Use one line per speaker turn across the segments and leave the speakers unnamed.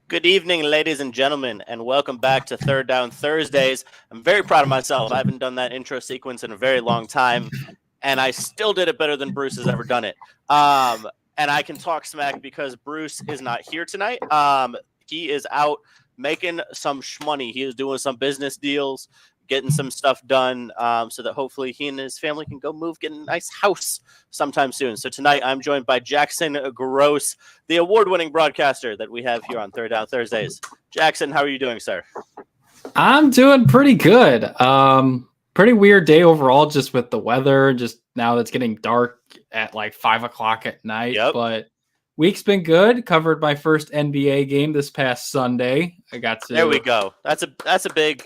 Good evening, ladies and gentlemen, and welcome back to Third Down Thursdays. I'm very proud of myself. I haven't done that intro sequence in a very long time, and I still did it better than Bruce has ever done it. And I can talk smack because Bruce is not here tonight. He is out making some shmoney. He is doing some business deals, getting some stuff done, so that hopefully he and his family can go move, get a nice house sometime soon. So tonight I'm joined by Jackson Gross, the award-winning broadcaster that we have here on Third Down Thursdays. Jackson, how are you doing, sir?
I'm doing pretty good. Pretty weird day overall, just with the weather. Just now it's getting dark at like 5 o'clock at night.
Yep.
But week's been good. Covered my first NBA game this past Sunday. I got to.
There we go. That's a big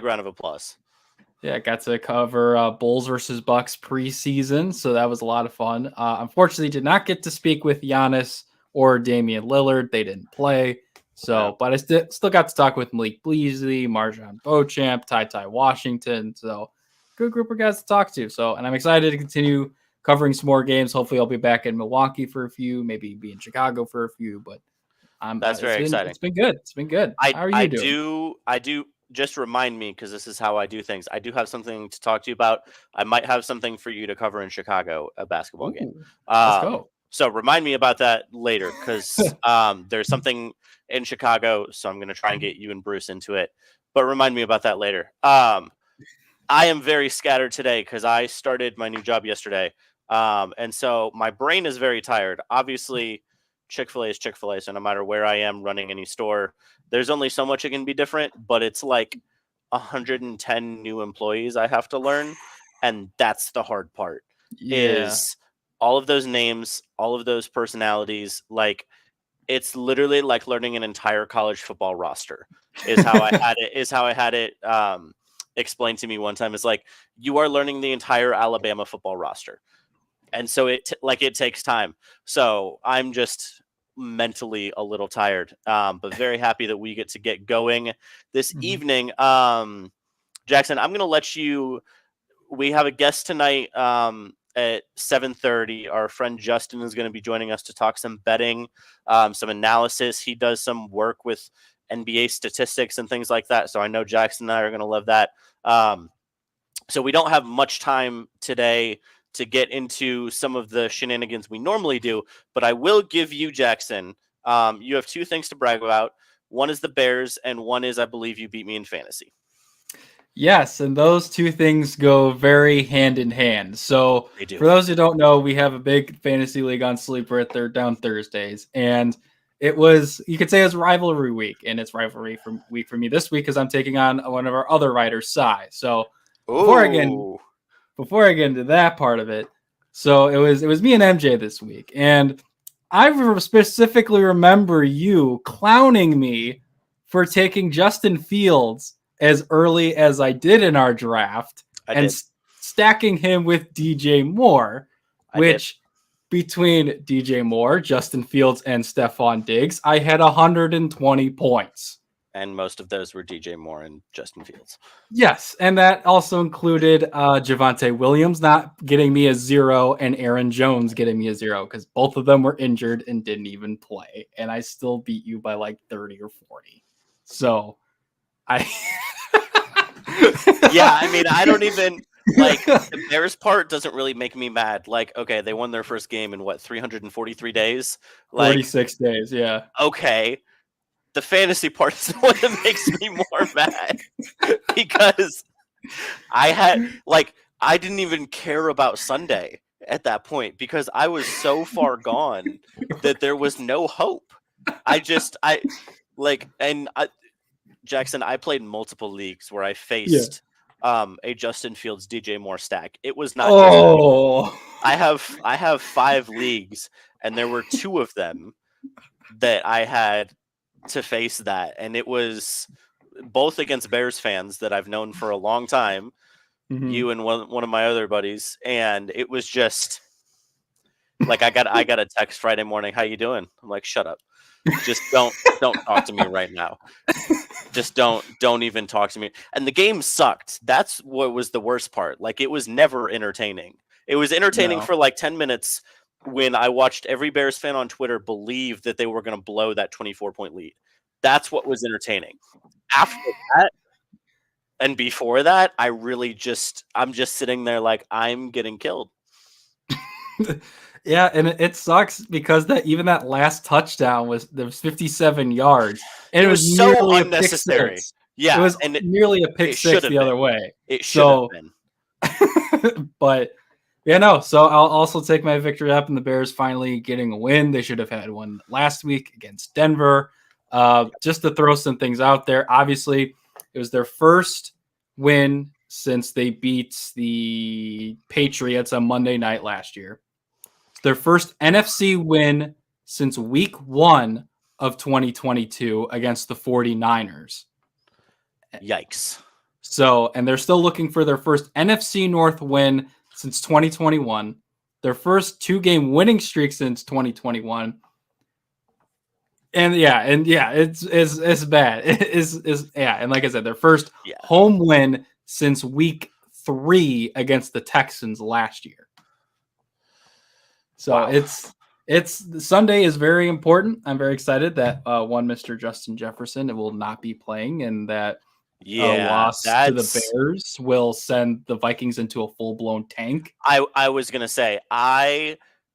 round of applause.
Yeah, I got to cover Bulls versus Bucks preseason, so that was a lot of fun. Unfortunately, did not get to speak with Giannis or Damian Lillard. They didn't play. So,
Yeah.
But I still got to talk with Malik Beasley, Marjon Beauchamp, Ty Washington. So, good group of guys to talk to. So, and I'm excited to continue covering some more games. Hopefully, I'll be back in Milwaukee for a few, maybe be in Chicago for a few. But
That's very exciting.
It's been good. It's been good. How are you doing?
I do. Just remind me, because this is how I do things. I do have something to talk to you about. I might have something for you to cover in Chicago, a basketball game.
Let's go.
So remind me about that later, because there's something in Chicago. So I'm going to try and get you and Bruce into it. But remind me about that later. I am very scattered today because I started my new job yesterday. And so my brain is very tired. Obviously, Chick-fil-A is Chick-fil-A. So no matter where I am running any store, there's only so much it can be different, but it's like 110 new employees I have to learn. And that's the hard part is all of those names, all of those personalities. Like, it's literally like learning an entire college football roster is how I had it explained to me one time. It's like, you are learning the entire Alabama football roster. And so it takes time. So I'm just mentally a little tired, but very happy that we get to get going this evening. Jackson, I'm going to let you, we have a guest tonight at 7:30. Our friend Justin is going to be joining us to talk some betting, some analysis. He does some work with NBA statistics and things like that. So I know Jackson and I are going to love that. So we don't have much time today to get into some of the shenanigans we normally do, but I will give you, Jackson, you have two things to brag about. One is the Bears, and one is, I believe, you beat me in fantasy.
Yes, and those two things go very hand in hand. So for those who don't know, we have a big fantasy league on Sleeper at Third Down Thursdays, and it was, you could say it was rivalry week, and it's rivalry week for me this week because I'm taking on one of our other writers, Cy. So before I get into that part of it, so it was me and MJ this week, and I specifically remember you clowning me for taking Justin Fields as early as I did in our draft stacking him with DJ Moore, which between DJ Moore, Justin Fields, and Stephon Diggs, I had 120 points.
And most of those were DJ Moore and Justin Fields.
Yes, and that also included Javonte Williams not getting me a 0 and Aaron Jones getting me a 0 because both of them were injured and didn't even play. And I still beat you by like 30 or 40. So
yeah, I mean, I don't even, like, the Bears part doesn't really make me mad. Like, okay, they won their first game in 343 days? Like,
46 days, yeah.
Okay. The fantasy part is the one that makes me more mad because I didn't even care about Sunday at that point because I was so far gone that there was no hope. Jackson, I played I leagues where I faced a Justin Fields DJ Moore stack. It was not I have 5 leagues, and there were 2 of them that I had to face that, and it was both against Bears fans that I've known for a long time, you and one of my other buddies, and it was just like I got a text Friday morning, "How you doing?" I'm like, "Shut up." Just don't talk to me right now. Just don't even talk to me. And the game sucked. That's what was the worst part. Like, it was never entertaining. It was entertaining for like 10 minutes when I watched every Bears fan on Twitter believe that they were going to blow that 24-point lead. That's what was entertaining. After that and before that, I'm just sitting there like, I'm getting killed.
Yeah, and it sucks because that last touchdown was 57 yards. And
it was so
nearly
unnecessary.
A pick six.
Yeah,
it was nearly a pick six the other way.
It should have been.
But yeah, no. So I'll also take my victory up, and the Bears finally getting a win. They should have had one last week against Denver. Just to throw some things out there, obviously, it was their first win since they beat the Patriots on Monday night last year. It's their first NFC win since week 1 of 2022 against the 49ers.
Yikes.
So, and they're still looking for their first NFC North win since 2021, their first 2-game winning streak since 2021. And it's bad. And like I said, their first home win since week 3 against the Texans last year. So it's Sunday is very important. I'm very excited that one Mr. Justin Jefferson will not be playing, and that loss to the Bears will send the Vikings into a full-blown tank.
I was gonna say,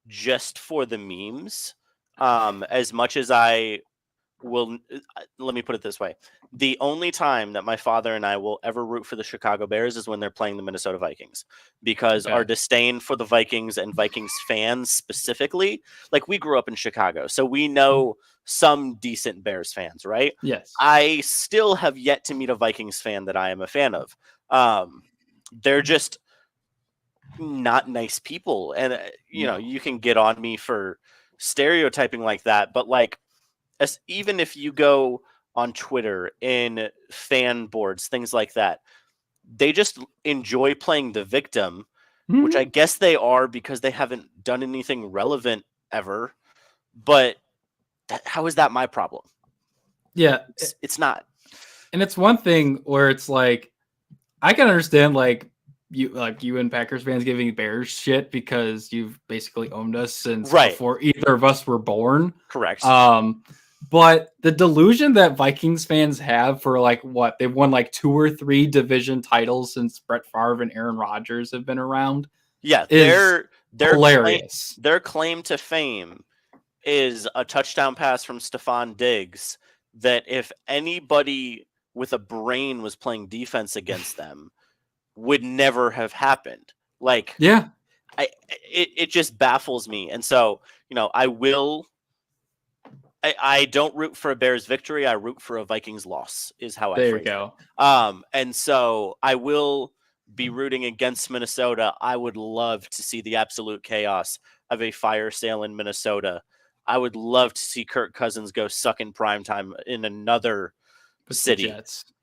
just for the memes, as much as I will, let me put it this way: the only time that my father and I will ever root for the Chicago Bears is when they're playing the Minnesota Vikings, because our disdain for the Vikings and Vikings fans specifically, like, we grew up in Chicago, so we know some decent Bears fans, right?
Yes.
I still have yet to meet a Vikings fan that I am a fan of. They're just not nice people. And, you can get on me for stereotyping like that, but like, even if you go on Twitter, in fan boards, things like that, they just enjoy playing the victim, which I guess they are because they haven't done anything relevant ever. But how is that my problem?
Yeah,
it's not.
And it's one thing where it's like, I can understand you and Packers fans giving Bears shit because you've basically owned us since before either of us were born.
Correct.
But the delusion that Vikings fans have for they've won 2 or 3 division titles since Brett Favre and Aaron Rodgers have been around.
Yeah,
they're hilarious.
Their claim to fame is a touchdown pass from Stephon Diggs that if anybody with a brain was playing defense against them would never have happened. It just baffles me. And so, I don't root for a Bears victory. I root for a Vikings loss is how I phrase it. And so I will be rooting against Minnesota. I would love to see the absolute chaos of a fire sale in Minnesota. I would love to see Kirk Cousins go suck in primetime in another city.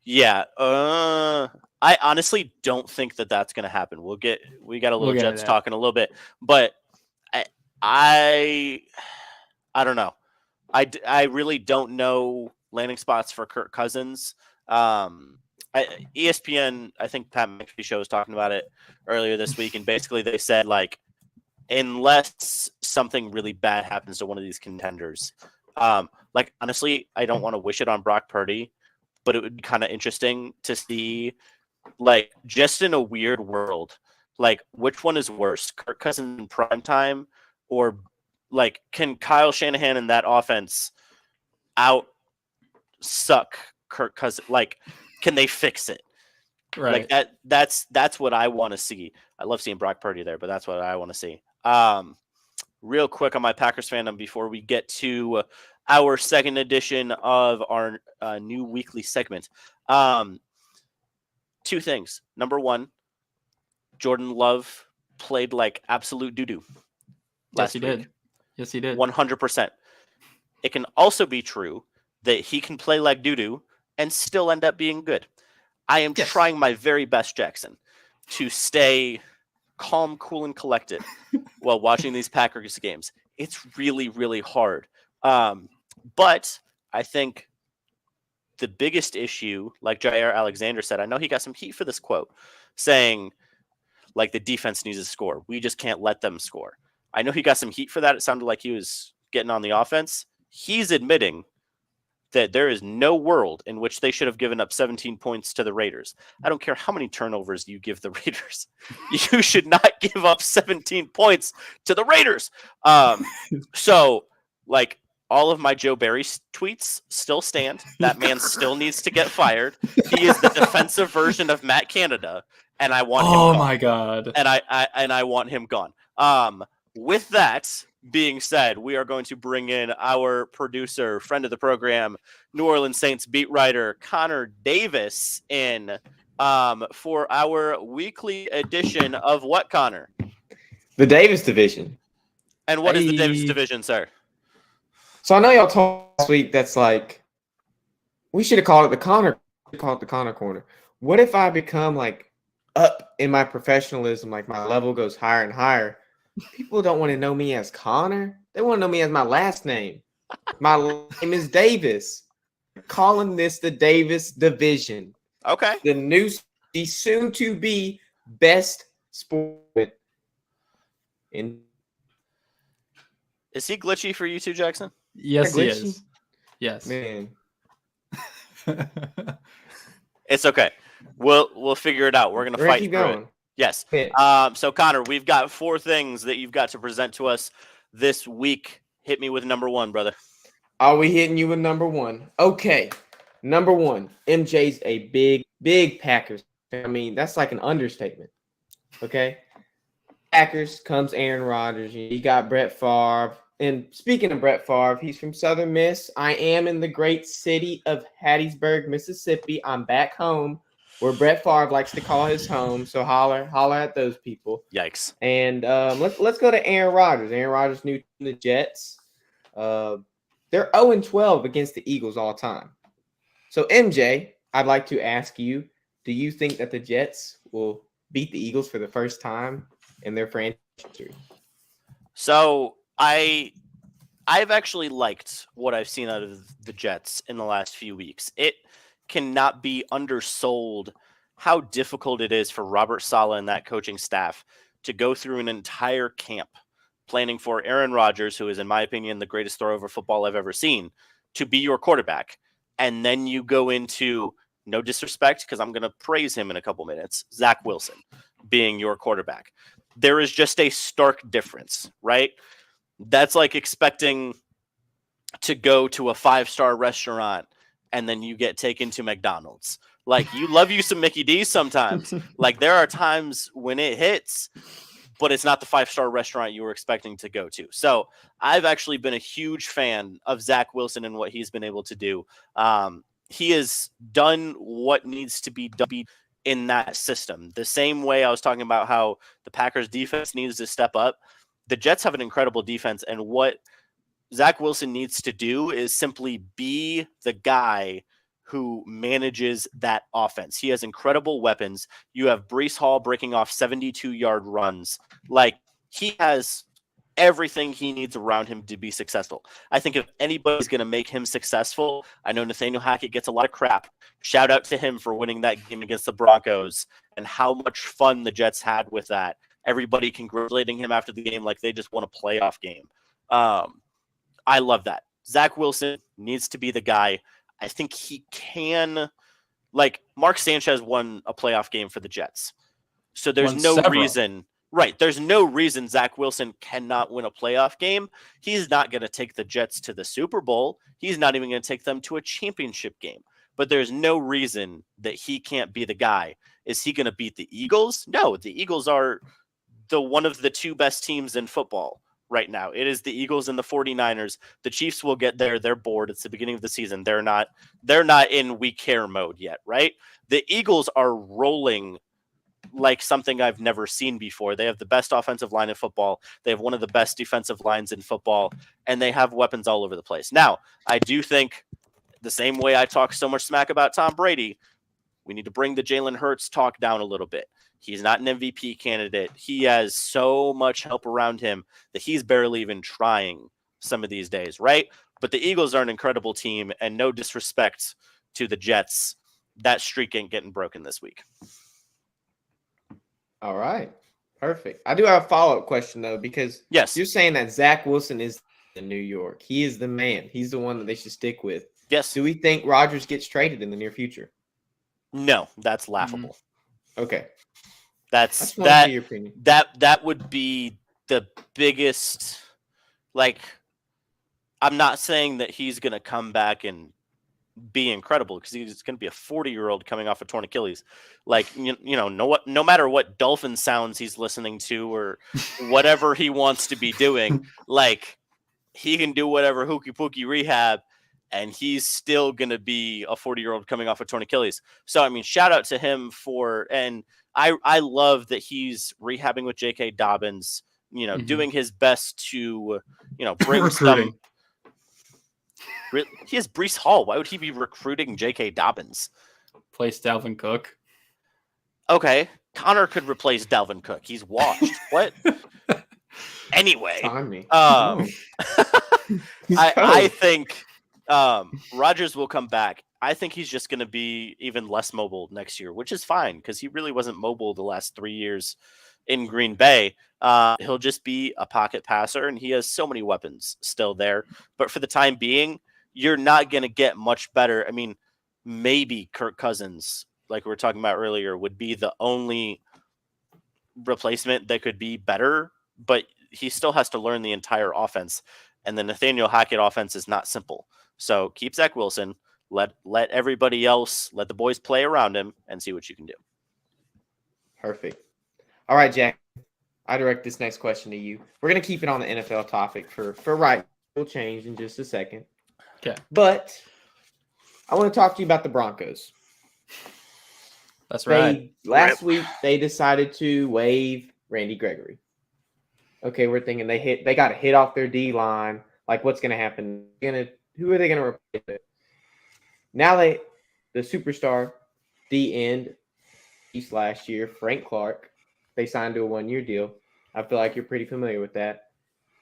Yeah. I honestly don't think that that's going to happen. We got a little Jets talking a little bit, but I don't know. I really don't know landing spots for Kirk Cousins. ESPN, I think Pat McAfee show was talking about it earlier this week, and basically they said, unless something really bad happens to one of these contenders, honestly, I don't want to wish it on Brock Purdy, but it would be kind of interesting to see, just in a weird world, which one is worse, Kirk Cousins in primetime, or can Kyle Shanahan and that offense out suck Kirk Cousins? Can they fix it?
Right.
That's what I want to see. I love seeing Brock Purdy there, but that's what I want to see. Real quick on my Packers fandom before we get to our second edition of our new weekly segment. 2 things. Number 1, Jordan Love played like absolute doo-doo last week.
Yes, he did.
100%. It can also be true that he can play like doo-doo and still end up being good. I am trying my very best, Jackson, to stay calm, cool, and collected while watching these Packers games. It's really, really hard. But I think the biggest issue, like Jair Alexander said, I know he got some heat for this quote, saying, like, the defense needs to score. We just can't let them score. I know he got some heat for that. It sounded like he was getting on the offense. He's admitting that there is no world in which they should have given up 17 points to the Raiders. I don't care how many turnovers you give the Raiders. You should not give up 17 points to the Raiders. So, like, all of my Joe Barry tweets still stand. That man still needs to get fired. He is the defensive version of Matt Canada, and I want him gone.
Oh my God.
And I want him gone. With that being said, we are going to bring in our producer, friend of the program, New Orleans Saints beat writer Connor Davis in for our weekly edition of what, Connor?
The Davis division.
And what is the Davis division, sir?
So I know y'all talked last week that's like, we should have called it the Connor corner. What if I become like up in my professionalism, like my level goes higher and higher? People don't want to know me as Connor. They want to know me as my last name. My name is Davis. Calling this the Davis division.
Okay.
The soon to be best sport.
Is he glitchy for you too, Jackson?
Yes, he is. Yes.
Man.
It's okay. We'll figure it out. We're gonna fight through it. Yes. So Connor, we've got 4 things that you've got to present to us this week. Hit me with number 1, brother.
Are we hitting you with number 1? Okay. Number 1. MJ's a big Packers. I mean, that's like an understatement. Okay. Packers comes Aaron Rodgers. You got Brett Favre. And speaking of Brett Favre, he's from Southern Miss. I am in the great city of Hattiesburg, Mississippi. I'm back home, where Brett Favre likes to call his home. So holler at those people.
Yikes.
And let's go to Aaron Rodgers. Aaron Rodgers new to the Jets. They're 0-12 against the Eagles all time. So MJ, I'd like to ask you, do you think that the Jets will beat the Eagles for the first time in their franchise history?
So I've actually liked what I've seen out of the Jets in the last few weeks. It cannot be undersold how difficult it is for Robert Saleh and that coaching staff to go through an entire camp planning for Aaron Rodgers, who is, in my opinion, the greatest thrower of football I've ever seen, to be your quarterback. And then you go into, no disrespect, because I'm going to praise him in a couple minutes, Zach Wilson being your quarterback. There is just a stark difference, right? That's like expecting to go to a 5-star restaurant and then you get taken to McDonald's. Like, you love you some Mickey D's sometimes. Like, there are times when it hits, but it's not the 5-star restaurant you were expecting to go to. So I've actually been a huge fan of Zach Wilson and what he's been able to do. He has done what needs to be done in that system. The same way I was talking about how the Packers defense needs to step up. The Jets have an incredible defense, and what Zach Wilson needs to do is simply be the guy who manages that offense. He has incredible weapons. You have Breece Hall breaking off 72-yard runs. Like, he has everything he needs around him to be successful. I think if anybody's going to make him successful, I know Nathaniel Hackett gets a lot of crap. Shout out to him for winning that game against the Broncos and how much fun the Jets had with that. Everybody congratulating him after the game like they just won a playoff game. I love that. Zach Wilson needs to be the guy. I think he can. Like, Mark Sanchez won a playoff game for the Jets. So there's no reason. Right. There's no reason Zach Wilson cannot win a playoff game. He's not going to take the Jets to the Super Bowl. He's not even going to take them to a championship game. But there's no reason that he can't be the guy. Is he going to beat the Eagles? No, the Eagles are one of the 2 best teams in football right now. It is the Eagles and the 49ers. The Chiefs will get there. They're bored. It's the beginning of the season. They're not in we care mode yet, right? The Eagles are rolling like something I've never seen before. They have the best offensive line in football. They have one of the best defensive lines in football, and they have weapons all over the place. Now, I do think the same way I talk so much smack about Tom Brady, we need to bring the Jalen Hurts talk down a little bit. He's not an MVP candidate. He has so much help around him that he's barely even trying some of these days, right? But the Eagles are an incredible team, and no disrespect to the Jets, that streak ain't getting broken this week.
All right. Perfect. I do have a follow-up question, though, because you're saying that Zach Wilson is in New York. He is the man. He's the one that they should stick with.
Yes.
Do we think Rodgers gets traded in the near future?
No, that's laughable.
Okay.
That's
your opinion.
That would be the biggest, like, I'm not saying that he's going to come back and be incredible, because he's going to be a 40-year-old coming off a torn Achilles. Like, no matter what dolphin sounds he's listening to or whatever he wants to be doing, like, he can do whatever hooky pooky rehab, and he's still going to be a 40-year-old coming off a torn Achilles. So, I mean, shout out to him and I love that he's rehabbing with J.K. Dobbins, doing his best to, bring some. He has Breece Hall. Why would he be recruiting J.K. Dobbins?
Replace Dalvin Cook.
Okay. Connor could replace Dalvin Cook. He's washed. What? Anyway. I think Rodgers will come back. I think he's just going to be even less mobile next year, which is fine, because he really wasn't mobile the last 3 years in Green Bay. He'll just be a pocket passer, and he has so many weapons still there. But for the time being, you're not going to get much better. I mean, maybe Kirk Cousins, like we were talking about earlier, would be the only replacement that could be better, but he still has to learn the entire offense. And the Nathaniel Hackett offense is not simple. So keep Zach Wilson, let everybody else, let the boys play around him, and see what you can do.
Perfect. All right, Jack, I direct this next question to you. We're going to keep it on the NFL topic for right. We'll change in just a second.
Okay.
But I want to talk to you about the Broncos.
That's right.
Last week, they decided to waive Randy Gregory. Okay, we're thinking they got a hit off their D-line. Like, what's going to happen? Who are they going to replace it? Now the superstar D-end last year, Frank Clark, they signed to a 1-year deal. I feel like you're pretty familiar with that.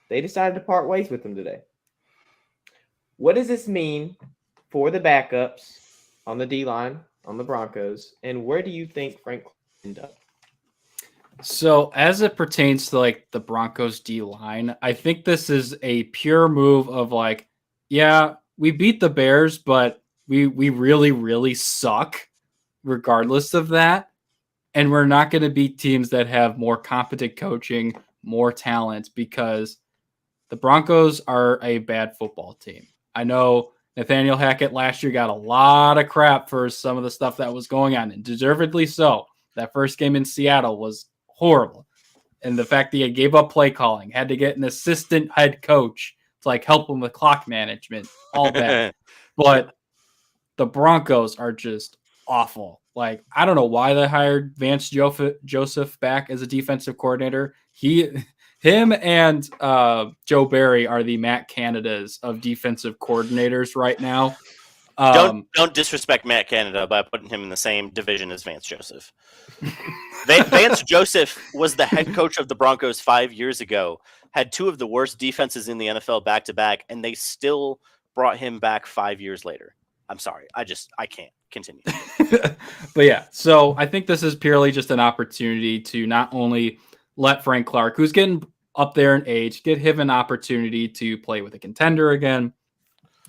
They decided to part ways with him today. What does this mean for the backups on the D-line on the Broncos, and where do you think Frank will end up?
So as it pertains to like the Broncos D-line, I think this is a pure move of like, yeah, we beat the Bears, but we really, really suck regardless of that. And we're not going to beat teams that have more competent coaching, more talent, because the Broncos are a bad football team. I know Nathaniel Hackett last year got a lot of crap for some of the stuff that was going on, and deservedly so. That first game in Seattle was horrible. And the fact that he gave up play calling, had to get an assistant head coach to like help him with clock management, all that. But the Broncos are just awful. Like, I don't know why they hired Vance Joseph back as a defensive coordinator. Him and Joe Barry are the Matt Canadas of defensive coordinators right now.
Don't disrespect Matt Canada by putting him in the same division as Vance Joseph. Vance Joseph was the head coach of the Broncos 5 years ago, had two of the worst defenses in the NFL back-to-back, and they still brought him back 5 years later. I'm sorry. I can't continue.
But yeah, so I think this is purely just an opportunity to not only let Frank Clark, who's getting up there in age, get him an opportunity to play with a contender again,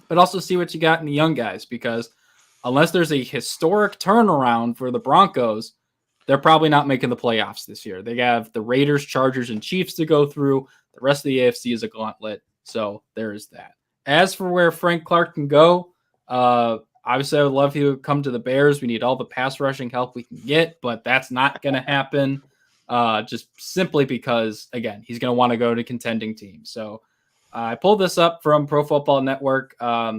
but also see what you got in the young guys, because unless there's a historic turnaround for the Broncos, they're probably not making the playoffs this year. They have the Raiders, Chargers, and Chiefs to go through. The rest of the AFC is a gauntlet, so there is that. As for where Frank Clark can go, obviously I would love he would come to the Bears. We need all the pass rushing help we can get, but that's not going to happen. Just simply because, again, he's going to want to go to contending teams. So I pulled this up from Pro Football Network.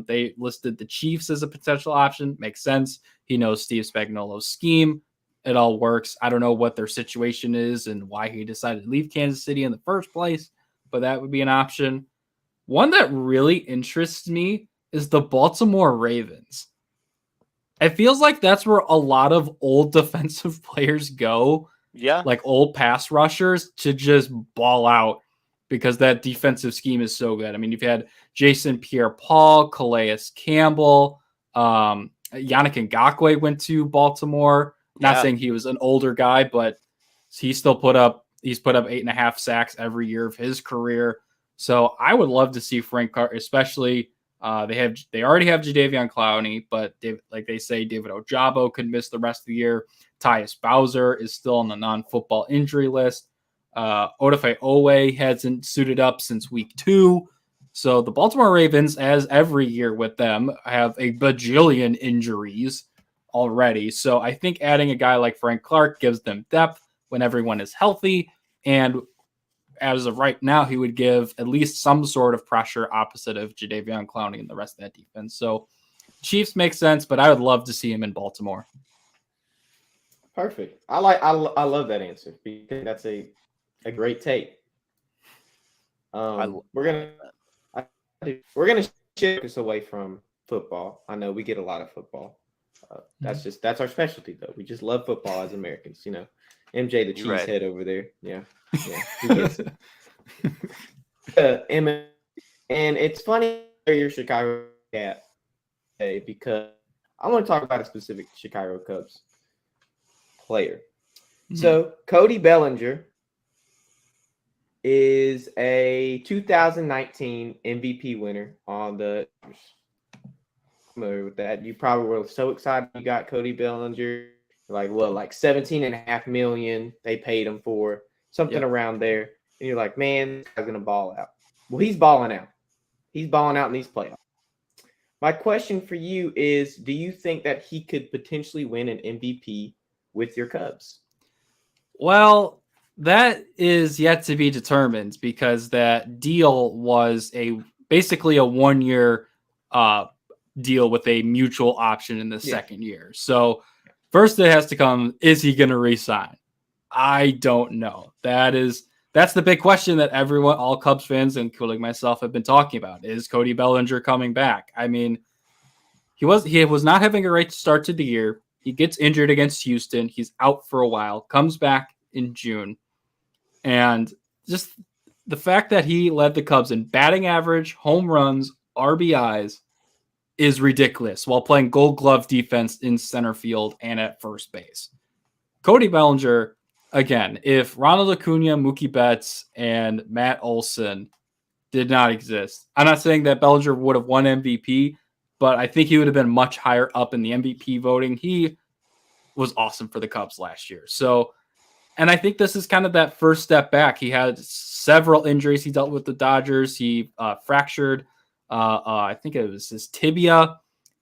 They listed the Chiefs as a potential option. Makes sense. He knows Steve Spagnuolo's scheme. It all works. I don't know what their situation is and why he decided to leave Kansas City in the first place, but that would be an option. One that really interests me is the Baltimore Ravens. It feels like that's where a lot of old defensive players go.
Yeah.
Like old pass rushers to just ball out. because that defensive scheme is so good. I mean, you've had Jason Pierre-Paul, Calais Campbell, Yannick Ngakoue went to Baltimore. Not saying he was an older guy, but he's put up 8.5 sacks every year of his career. So I would love to see Frank Clark, especially they already have Jadeveon Clowney, but like they say, David Ojabo could miss the rest of the year. Tyus Bowser is still on the non-football injury list. Odafe Owe hasn't suited up since week 2. So the Baltimore Ravens, as every year with them, have a bajillion injuries already. So I think adding a guy like Frank Clark gives them depth when everyone is healthy. And as of right now, he would give at least some sort of pressure opposite of Jadeveon Clowney and the rest of that defense. So Chiefs make sense, but I would love to see him in Baltimore.
Perfect. I love that answer because that's a great take. We're gonna shift this away from football. I know we get a lot of football. That's our specialty though. We just love football as Americans, you know. MJ the cheesehead over there. Yeah. He gets it. And it's funny you're Chicago Cat because I want to talk about a specific Chicago Cubs player. Mm-hmm. So Cody Bellinger is a 2019 MVP winner on the. Familiar with that? You probably were so excited you got Cody Bellinger. Like 17.5 million they paid him for something around there, and you're like, man, this guy's gonna ball out. Well, he's balling out. He's balling out in these playoffs. My question for you is, do you think that he could potentially win an MVP with your Cubs?
Well, that is yet to be determined because that deal was basically a 1-year deal with a mutual option in the second year. So first it has to come, is he going to resign? I don't know. That's the big question that all Cubs fans, including myself, have been talking about. Is Cody Bellinger coming back? I mean, he was not having a great start to the year. He gets injured against Houston. He's out for a while, comes back in June. And just the fact that he led the Cubs in batting average, home runs, RBIs is ridiculous while playing Gold Glove defense in center field and at first base. Cody Bellinger, again, if Ronald Acuna, Mookie Betts, and Matt Olson did not exist, I'm not saying that Bellinger would have won MVP, but I think he would have been much higher up in the MVP voting. He was awesome for the Cubs last year. So, and I think this is kind of that first step back. He had several injuries. He dealt with the Dodgers. He fractured, I think it was his tibia.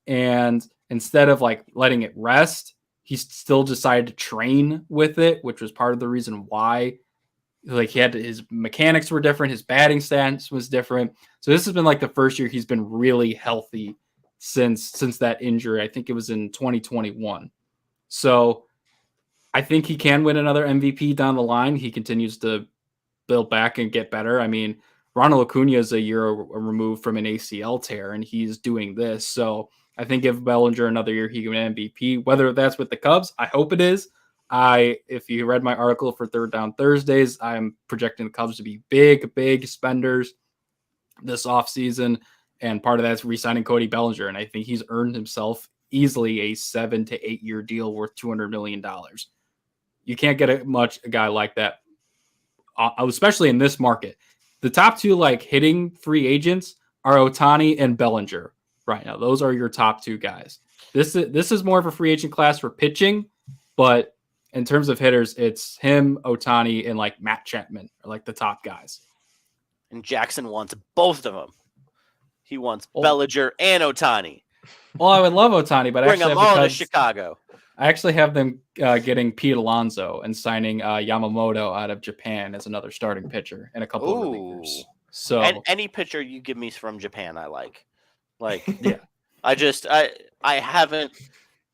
And instead of letting it rest, he still decided to train with it, which was part of the reason why. His mechanics were different. His batting stance was different. So this has been the first year he's been really healthy since that injury. I think it was in 2021. So I think he can win another MVP down the line. He continues to build back and get better. I mean, Ronald Acuna is a year removed from an ACL tear, and he's doing this. So I think if Bellinger another year, he can win MVP. Whether that's with the Cubs, I hope it is. If you read my article for Third Down Thursdays, I'm projecting the Cubs to be big spenders this offseason. And part of that is re-signing Cody Bellinger. And I think he's earned himself easily a 7 to 8 year deal worth $200 million. You can't get a guy like that, especially in this market. The top two hitting free agents are Ohtani and Bellinger right now. Those are your top two guys. This is more of a free agent class for pitching, but in terms of hitters, it's him, Ohtani, and Matt Chapman are the top guys.
And Jackson wants both of them. He wants Bellinger and Ohtani.
Well, I would love Ohtani, but
bring them all to Chicago.
I actually have them getting Pete Alonso and signing Yamamoto out of Japan as another starting pitcher and a couple of relievers. So
any pitcher you give me from Japan, I like. Yeah. I haven't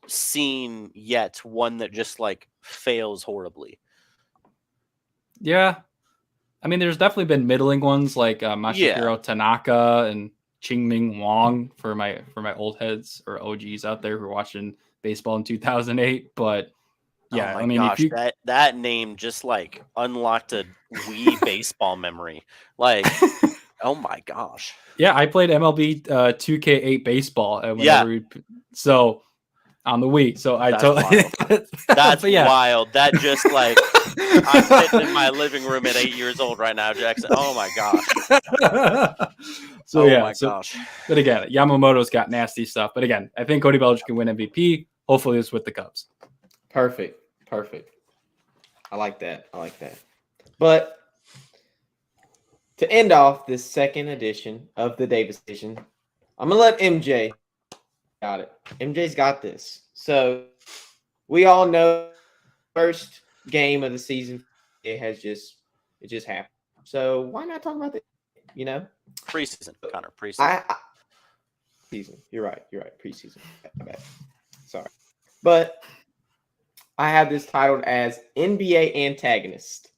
seen yet one that just fails horribly.
Yeah. I mean, there's definitely been middling ones like Masahiro Tanaka and Ching-Ming Wong for my old heads or OGs out there who are watching baseball in 2008. But Yeah,
oh my
I mean,
gosh,
if you
that name just like unlocked a Wii baseball memory. Like, oh my gosh.
Yeah, I played MLB 2K8 baseball so on the Wii. So I
That's
totally
wild. That's
yeah.
wild. That just like I'm sitting in my living room at 8 years old right now, Jackson. Oh my gosh.
So
oh
yeah,
my gosh.
But again, Yamamoto's got nasty stuff. But again, I think Cody Bellinger can win MVP. Hopefully, it's with the Cubs.
Perfect. I like that. But to end off this second edition of the Davis edition, I'm gonna let MJ. Got it. MJ's got this. So we all know first game of the season. It just happened. So why not talk about the
preseason, Connor? Preseason.
Season. You're right. Preseason. Sorry, but I have this titled as NBA antagonist.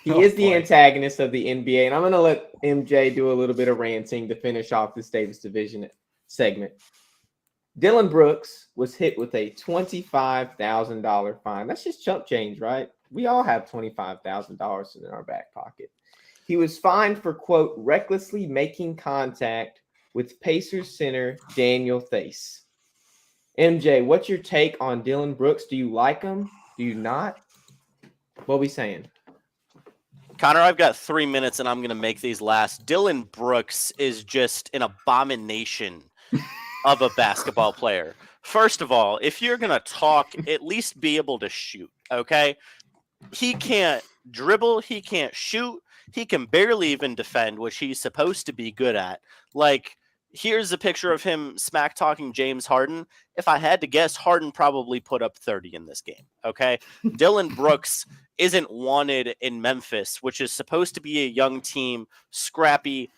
He is the antagonist of the NBA, and I'm going to let MJ do a little bit of ranting to finish off this Davis Division segment. Dylan Brooks was hit with a $25,000 fine. That's just chump change, right? We all have $25,000 in our back pocket. He was fined for, quote, recklessly making contact with Pacers center Daniel Theis. MJ, what's your take on Dylan Brooks? Do you like him? Do you not? What are we saying?
Connor, I've got 3 minutes and I'm going to make these last. Dylan Brooks is just an abomination of a basketball player. First of all, if you're going to talk, at least be able to shoot, okay? He can't dribble. He can't shoot. He can barely even defend, which he's supposed to be good at. Like, here's a picture of him smack talking James Harden. If I had to guess, Harden probably put up 30 in this game, okay? Dylan Brooks isn't wanted in Memphis, which is supposed to be a young team, scrappy.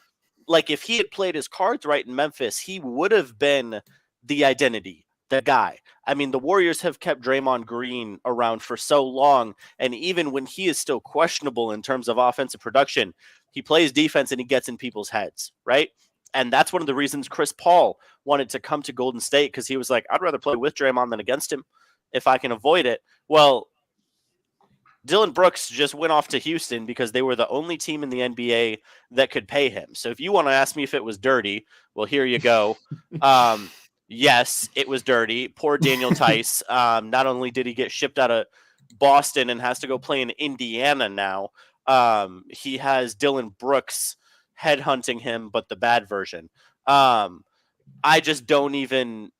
Like, if he had played his cards right in Memphis, he would have been the identity, the guy. I mean, the Warriors have kept Draymond Green around for so long, and even when he is still questionable in terms of offensive production, he plays defense and he gets in people's heads, right? And that's one of the reasons Chris Paul wanted to come to Golden State, because he was like, I'd rather play with Draymond than against him if I can avoid it. Well, Dylan Brooks just went off to Houston because they were the only team in the NBA that could pay him. So if you want to ask me if it was dirty, well, here you go. Yes, it was dirty. Poor Daniel Theis. Not only did he get shipped out of Boston and has to go play in Indiana now, he has Dylan Brooks headhunting him, but the bad version. I just don't even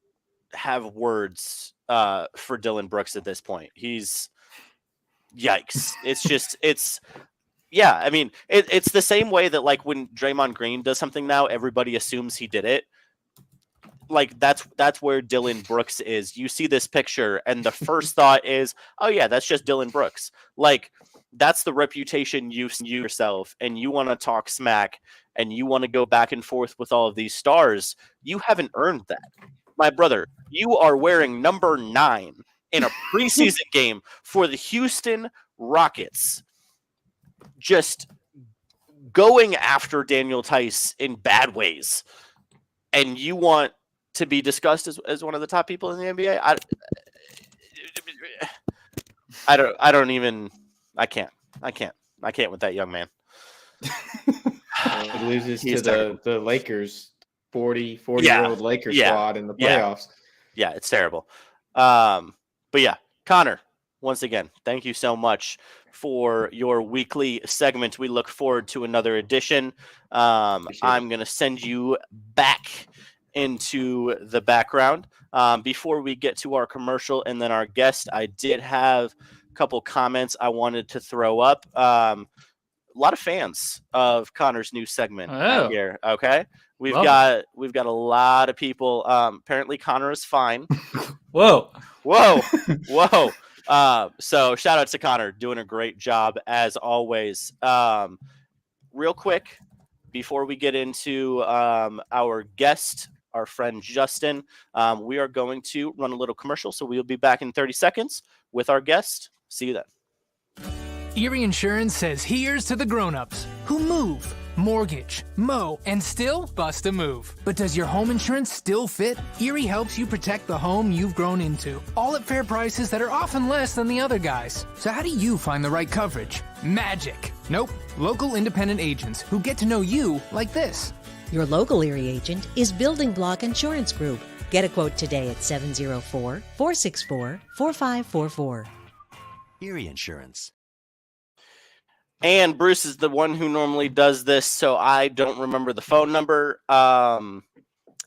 have words for Dylan Brooks at this point. He's yikes. I mean, it's the same way that like when Draymond Green does something now, everybody assumes he did it. Like that's where Dylan Brooks is. You see this picture and the first thought is, oh yeah, that's just Dylan Brooks. Like that's the reputation you yourself, and you want to talk smack and you want to go back and forth with all of these stars. You haven't earned that. My brother, you are wearing number 9 in a preseason game for the Houston Rockets. Just going after Daniel Theis in bad ways. And you want to be discussed as one of the top people in the NBA? I can't with that young man.
He loses to the Lakers, 40-year-old Lakers squad in the playoffs.
Yeah, it's terrible. But yeah, Connor, once again, thank you so much for your weekly segment. We look forward to another edition. I'm going to send you back into the background. Before we get to our commercial and then our guest, I did have a couple comments I wanted to throw up. A lot of fans of Connor's new segment here. Okay. We've got a lot of people. Apparently Connor is fine.
Whoa.
So shout out to Connor, doing a great job as always. Real quick, before we get into our guest, our friend Justin, we are going to run a little commercial. So we'll be back in 30 seconds with our guest. See you then.
Erie Insurance says here's to the grown-ups who move, mortgage, mow, and still bust a move. But does your home insurance still fit? Erie helps you protect the home you've grown into, all at fair prices that are often less than the other guys. So how do you find the right coverage? Magic. Nope. Local independent agents who get to know you like this.
Your local Erie agent is Building Block Insurance Group. Get a quote today at 704-464-4544.
Erie Insurance.
And Bruce is the one who normally does this, so I don't remember the phone number.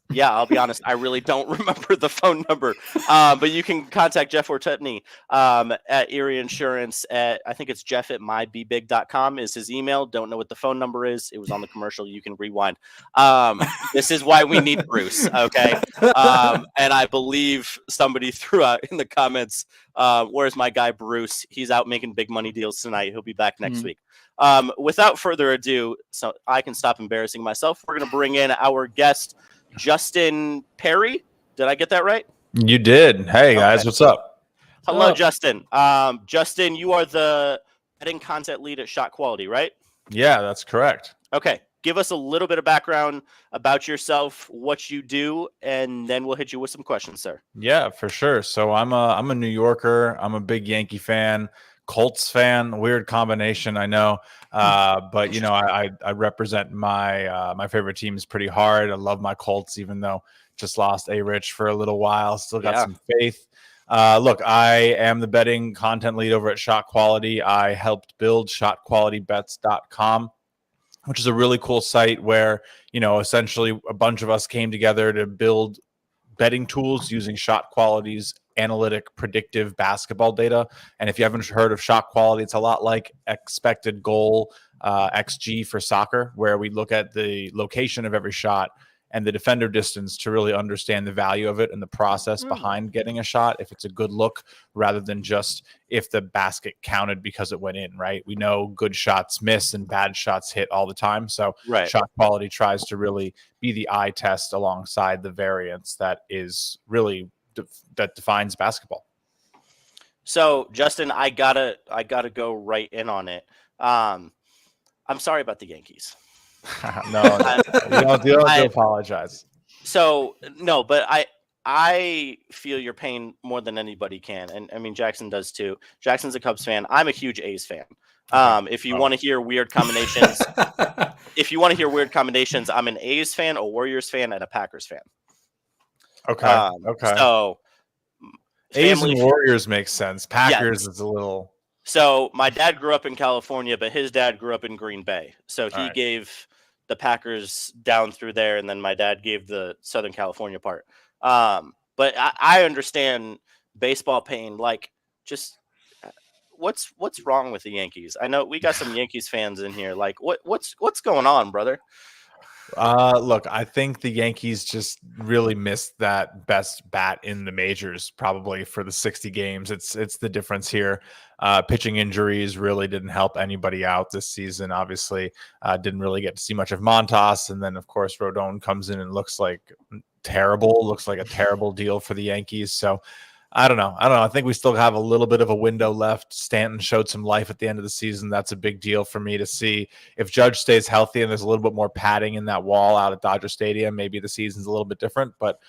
Yeah, I'll be honest, I really don't remember the phone number. But you can contact Jeff Ortetny at Erie Insurance at, I think it's jeff@mybebig.com is his email. Don't know what the phone number is. It was on the commercial. You can rewind. This is why we need Bruce, okay? And I believe somebody threw out in the comments, where's my guy Bruce? He's out making big money deals tonight. He'll be back next week. Without further ado, so I can stop embarrassing myself, we're going to bring in our guest, Justin Perri. Did I get that right?
You did. Hey, guys, what's up?
Hello, Justin. Justin, you are the betting content lead at Shot Quality, right?
Yeah, that's correct.
Okay. Give us a little bit of background about yourself, what you do, and then we'll hit you with some questions, sir.
Yeah, for sure. So I'm a New Yorker. I'm a big Yankee fan, Colts fan. Weird combination, I know. But you know, I represent my favorite teams pretty hard. I love my Colts, even though just lost A-Rich for a little while. Still got some faith. Look, I am the betting content lead over at Shot Quality. I helped build shotqualitybets.com, which is a really cool site where, you know, essentially a bunch of us came together to build betting tools using Shot Quality's analytic predictive basketball data. And if you haven't heard of Shot Quality, it's a lot like expected goal XG for soccer, where we look at the location of every shot and the defender distance to really understand the value of it and the process behind getting a shot, if it's a good look, rather than just if the basket counted because it went in, right? We know good shots miss and bad shots hit all the time. So Shot Quality tries to really be the eye test alongside the variance that is really that defines basketball.
So, Justin, I gotta go right in on it. I'm sorry about the Yankees.
No, you don't have to apologize.
So no, but I feel your pain more than anybody can, and I mean Jackson does too. Jackson's a Cubs fan. I'm a huge A's fan. If you want to hear weird combinations, I'm an A's fan, a Warriors fan, and a Packers fan.
Okay.
So
A's and Warriors makes sense. Packers is a little.
So my dad grew up in California, but his dad grew up in Green Bay. So he gave the Packers down through there, and then my dad gave the Southern California part. But I understand baseball pain. Like, just what's wrong with the Yankees? I know we got some Yankees fans in here. Like, what's going on, brother?
Look, I think the Yankees just really missed that best bat in the majors, probably for the 60 games. It's the difference here. Pitching injuries really didn't help anybody out this season. Obviously, didn't really get to see much of Montas, and then of course Rodon comes in and looks like terrible. Looks like a terrible deal for the Yankees. So I don't know. I think we still have a little bit of a window left. Stanton showed some life at the end of the season. That's a big deal for me to see. If Judge stays healthy and there's a little bit more padding in that wall out at Dodger Stadium, maybe the season's a little bit different. But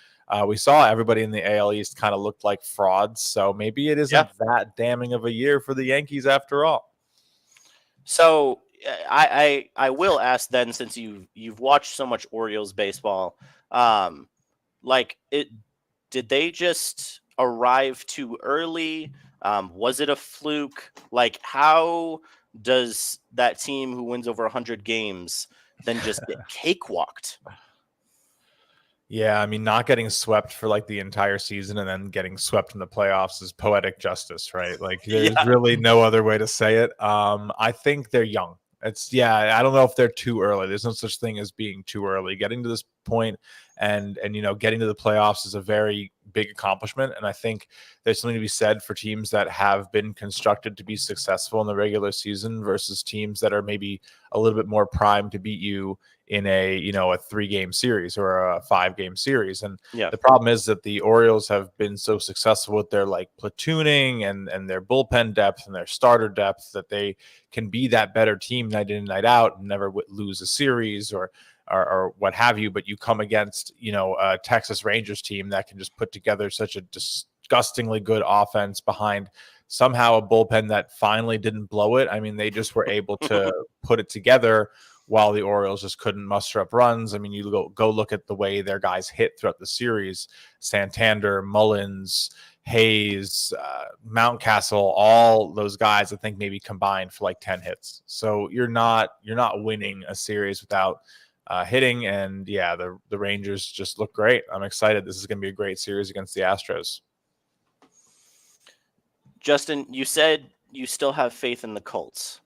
we saw everybody in the AL East kind of looked like frauds. So maybe it isn't that damning of a year for the Yankees after all.
So I will ask then, since you've watched so much Orioles baseball, did they just arrive too early? Was it a fluke? Like, how does that team who wins over 100 games then just get cakewalked?
Yeah, I mean, not getting swept for like the entire season and then getting swept in the playoffs is poetic justice, right? Like, there's really no other way to say it. I think they're young. I don't know if they're too early. There's no such thing as being too early. Getting to this point, and getting to the playoffs is a very big accomplishment. And I think there's something to be said for teams that have been constructed to be successful in the regular season versus teams that are maybe a little bit more primed to beat you in a 3-game series or a 5-game series. And the problem is that the Orioles have been so successful with their platooning and their bullpen depth and their starter depth that they can be that better team night in and night out and never lose a series or what have you. But you come against a Texas Rangers team that can just put together such a disgustingly good offense behind somehow a bullpen that finally didn't blow it. I mean, they just were able to put it together while the Orioles just couldn't muster up runs. I mean, you go look at the way their guys hit throughout the series: Santander, Mullins, Hayes, Mountcastle, all those guys I think maybe combined for 10 hits. So you're not winning a series without hitting. And the Rangers just look great. I'm excited. This is going to be a great series against the Astros.
Justin, you said you still have faith in the Colts.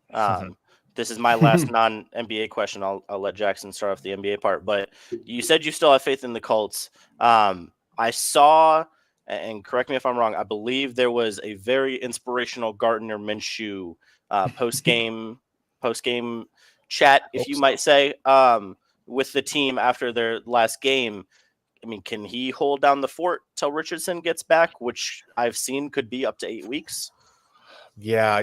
This is my last non-NBA question. I'll let Jackson start off the NBA part, but you said you still have faith in the Colts. I saw, and correct me if I'm wrong, I believe there was a very inspirational Gardner Minshew post-game chat, if you might say, with the team after their last game. I mean, can he hold down the fort till Richardson gets back, which I've seen could be up to 8 weeks?
Yeah,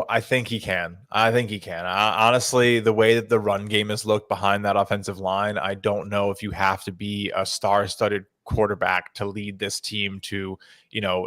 I think he can. Honestly, the way that the run game has looked behind that offensive line, I don't know if you have to be a star-studded quarterback to lead this team to,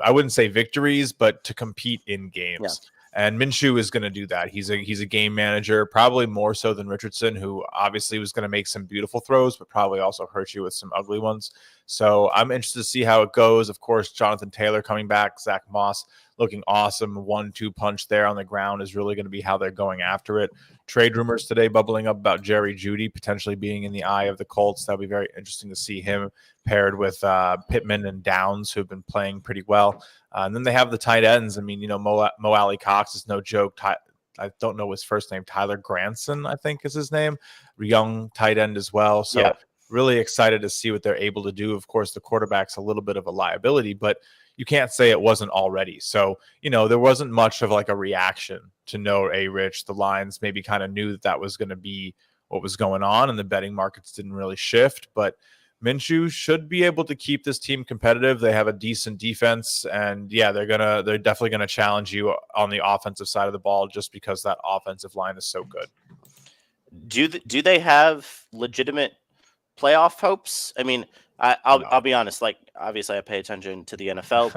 I wouldn't say victories, but to compete in games. Yeah. And Minshew is going to do that. He's a game manager, probably more so than Richardson, who obviously was going to make some beautiful throws, but probably also hurt you with some ugly ones. So I'm interested to see how it goes. Of course, Jonathan Taylor coming back, Zach Moss looking awesome. 1-2 punch there on the ground is really going to be how they're going after it. Trade rumors today bubbling up about Jerry Jeudy potentially being in the eye of the Colts. That'll be very interesting to see him paired with Pittman and Downs, who've been playing pretty well. And then they have the tight ends. I mean, Mo Alley Cox is no joke. I don't know his first name. Tyler Granson, I think is his name. Young tight end as well. So really excited to see what they're able to do. Of course, the quarterback's a little bit of a liability, but you can't say it wasn't already. So, there wasn't much of a reaction to no Rich. The lines maybe kind of knew that was going to be what was going on, and the betting markets didn't really shift. But Minshew should be able to keep this team competitive. They have a decent defense, and they're definitely gonna challenge you on the offensive side of the ball just because that offensive line is so good.
Do they have legitimate playoff hopes? I mean, I'll be honest. Obviously, I pay attention to the NFL,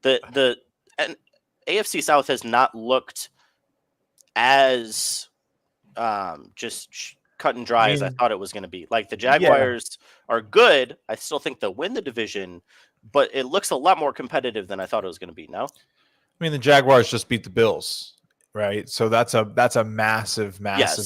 but the AFC South has not looked as just cut and dry as I thought it was going to be. The Jaguars are good. I still think they'll win the division, but it looks a lot more competitive than I thought it was going to be. No,
I mean, the Jaguars just beat the Bills, right? So that's a massive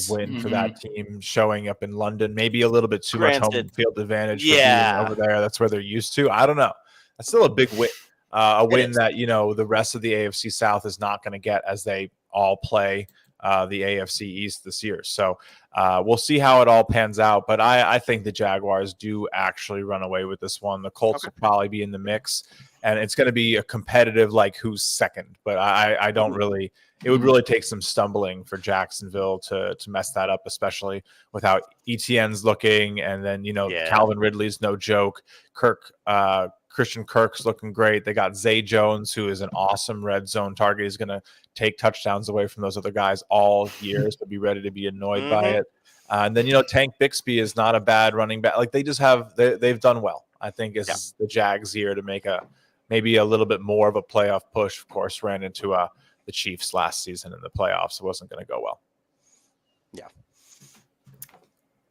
win for that team showing up in London. Maybe a little bit too much home field advantage for being over there. That's where they're used to. I don't know. That's still a big win. A win that, the rest of the AFC South is not going to get as they all play the AFC East this year. So we'll see how it all pans out. But I think the Jaguars do actually run away with this one. The Colts will probably be in the mix, and it's going to be a competitive, who's second. But I don't really – it would really take some stumbling for Jacksonville to mess that up, especially with how ETN's looking. And then, Calvin Ridley's no joke. Christian Kirk's looking great. They got Zay Jones, who is an awesome red zone target. He's going to take touchdowns away from those other guys all year, so be ready to be annoyed by it. And then, Tank Bixby is not a bad running back. They just have they've done well. I think it's the Jags year to make maybe a little bit more of a playoff push. Of course, ran into the Chiefs last season in the playoffs. It wasn't going to go well.
Yeah.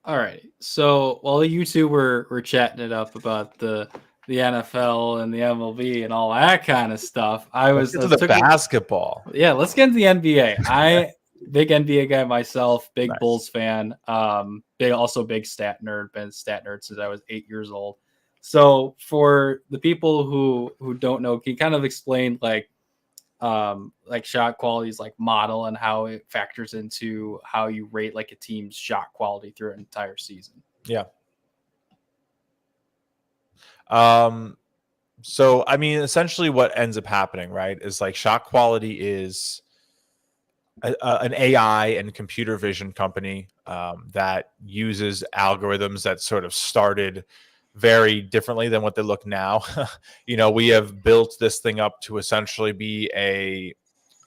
All right. So while you two were chatting it up about the NFL and the MLB and all that kind of stuff,
let's get to the basketball.
Let's get into the NBA. Big NBA guy myself, big nice. Bulls fan. Big stat nerd. Been a stat nerd since I was 8 years old. So for the people who don't know, can you kind of explain shot qualities, model, and how it factors into how you rate a team's shot quality through an entire season?
Yeah. So, I mean, essentially what ends up happening, right, is like shot quality is an AI and computer vision company that uses algorithms that sort of started very differently than what they look now. We have built this thing up to essentially be a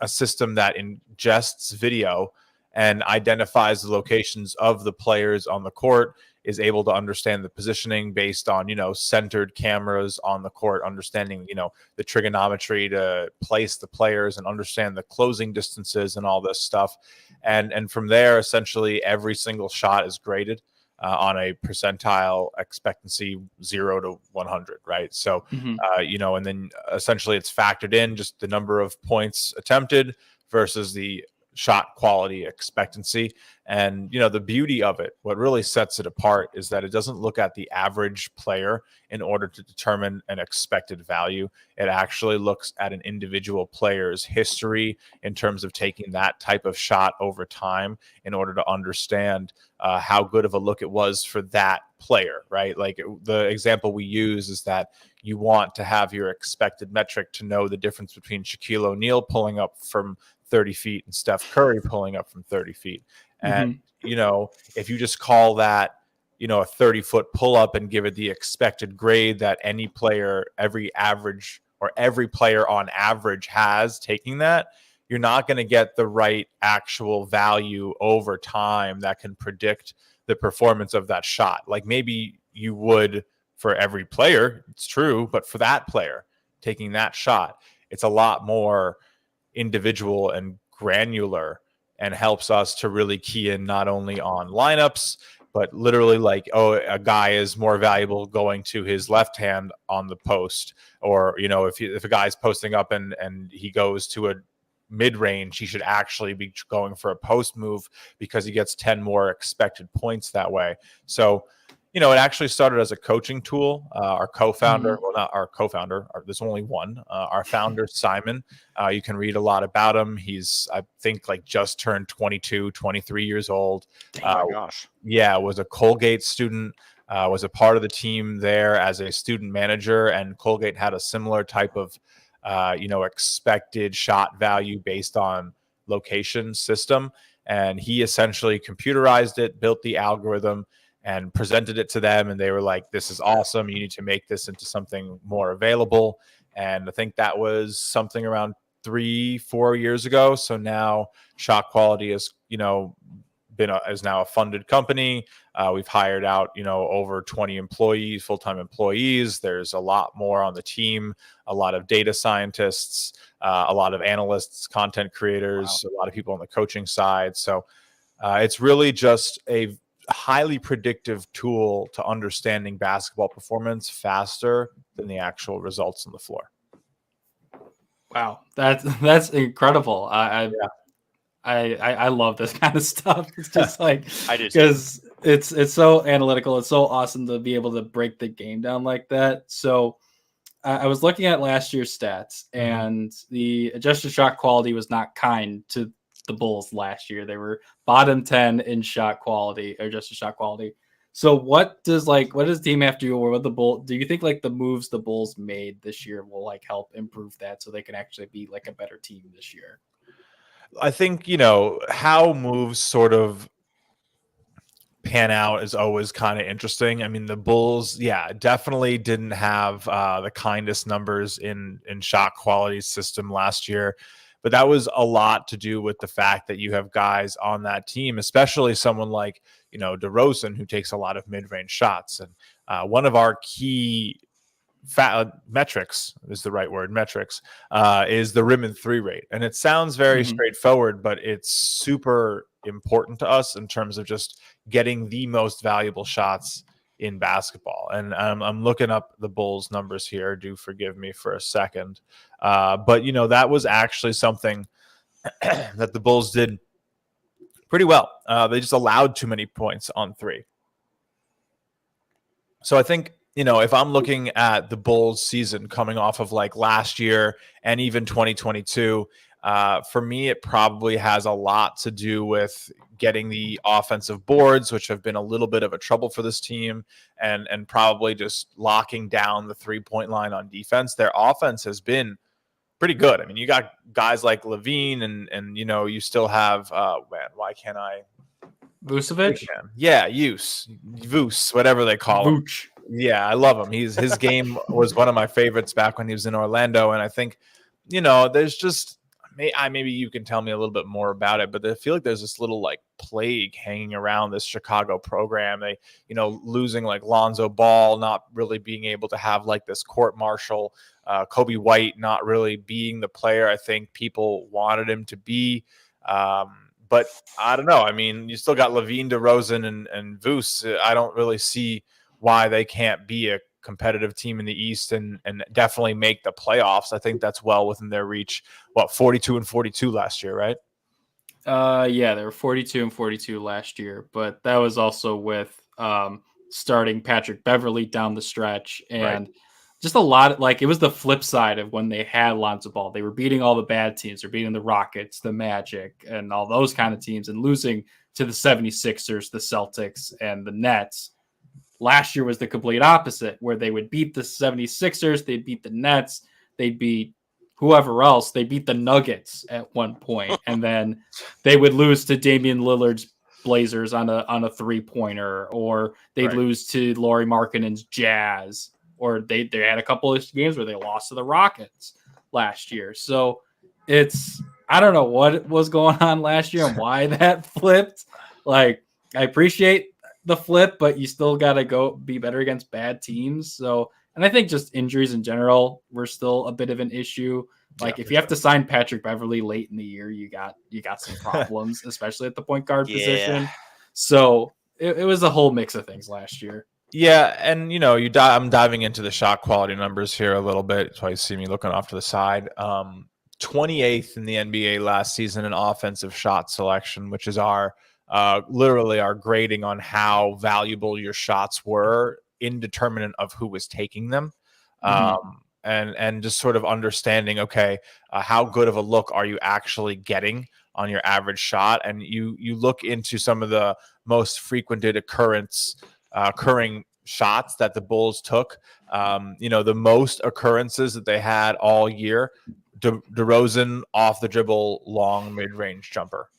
system that ingests video and identifies the locations of the players on the court, is able to understand the positioning based on, centered cameras on the court, understanding, the trigonometry to place the players and understand the closing distances and all this stuff. And from there, essentially every single shot is graded on a percentile expectancy 0 to 100, right? So, and then essentially it's factored in just the number of points attempted versus the shot quality expectancy. And the beauty of it, what really sets it apart, is that it doesn't look at the average player in order to determine an expected value. It actually looks at an individual player's history in terms of taking that type of shot over time in order to understand how good of a look it was for that player, right? Like the example we use is that you want to have your expected metric to know the difference between Shaquille O'Neal pulling up from 30 feet and Steph Curry pulling up from 30 feet. And, if you just call that, a 30-foot pull up and give it the expected grade that any player, every player on average has taking that, you're not going to get the right actual value over time that can predict the performance of that shot. Like maybe you would for every player, it's true, but for that player taking that shot, it's a lot more individual and granular, and helps us to really key in not only on lineups, but literally like, a guy is more valuable going to his left hand on the post, or if a guy's posting up and he goes to a mid-range, he should actually be going for a post move because he gets 10 more expected points that way. So it actually started as a coaching tool. Our co-founder, well, not our co-founder, there's only one, our founder, Simon, you can read a lot about him. He's, I think, like just turned 22, 23 years old.
Oh my gosh.
Yeah, was a Colgate student, was a part of the team there as a student manager, and Colgate had a similar type of, expected shot value based on location system. And he essentially computerized it, built the algorithm, and presented it to them, and they were like, this is awesome, you need to make this into something more available. And I think that was something around 3-4 years ago. So now Shot Quality is is now a funded company. We've hired out over 20 employees, full-time employees. There's a lot more on the team, a lot of data scientists, a lot of analysts, content creators, a lot of people on the coaching side. So it's really just a highly predictive tool to understanding basketball performance faster than the actual results on the floor.
Wow, that's incredible. I love this kind of stuff. It's just like,
I do,
because it's so analytical. It's so awesome to be able to break the game down like that. So I was looking at last year's stats, and the adjusted shot quality was not kind to the Bulls last year. They were bottom 10 in shot quality, or just a shot quality. So what does the team have to do, or what do you think like the moves the Bulls made this year will like help improve that so they can actually be like a better team this year?
I think, how moves sort of pan out is always kind of interesting. I mean, the Bulls, definitely didn't have the kindest numbers in shot quality system last year. But that was a lot to do with the fact that you have guys on that team, especially someone like, DeRozan, who takes a lot of mid-range shots. And one of our key metrics is the right word, is the rim and three rate. And it sounds very straightforward, but it's super important to us in terms of just getting the most valuable shots in basketball. And I'm looking up the Bulls numbers here. Do forgive me for a second. But, that was actually something that the Bulls did pretty well. They just allowed too many points on three. So I think, if I'm looking at the Bulls season coming off of like last year and even 2022, For me, it probably has a lot to do with getting the offensive boards, which have been a little bit of a trouble for this team, and probably just locking down the 3-point line on defense. Their offense has been pretty good. I mean, you got guys like Levine, and you still have man, why can't I?
Vucevic?
Yeah, Vus, whatever they call him.
Vooch.
Yeah, I love him. His game was one of my favorites back when he was in Orlando, and I think there's just maybe you can tell me a little bit more about it, but I feel like there's this little like plague hanging around this Chicago program. They losing like Lonzo Ball, not really being able to have like this court martial, Kobe White not really being the player I think people wanted him to be. But I don't know. I mean, you still got Levine, DeRozan, and Vus. I don't really see why they can't be a competitive team in the East and definitely make the playoffs. I think that's well within their reach. 42-42 last year, right?
Yeah, they were 42-42 last year, but that was also with starting Patrick Beverly down the stretch and just a lot it was the flip side of when they had Lonzo Ball. They were beating all the bad teams. They're beating the Rockets, the Magic, and all those kind of teams and losing to the 76ers, the Celtics, and the Nets. Last year was the complete opposite, where they would beat the 76ers, they'd beat the Nets, they'd beat whoever else. They beat the Nuggets at one point, and then they would lose to Damian Lillard's Blazers on a 3-pointer, or they'd lose to Lauri Markkanen's Jazz, or they had a couple of games where they lost to the Rockets last year. So I don't know what was going on last year and why that flipped. Like, I appreciate the flip, but you still got to go be better against bad teams. So, and I think just injuries in general were still a bit of an issue. Like if you have to sign Patrick Beverly late in the year, you got some problems, especially at the point guard position. So it was a whole mix of things last year.
Yeah, and I'm diving into the shot quality numbers here a little bit. That's why you see me looking off to the side. 28th in the NBA last season in offensive shot selection, which is literally our grading on how valuable your shots were, indeterminate of who was taking them. And just sort of understanding, okay, how good of a look are you actually getting on your average shot? And you look into some of the most frequented occurring shots that the Bulls took. The most occurrences that they had all year, DeRozan off the dribble long mid-range jumper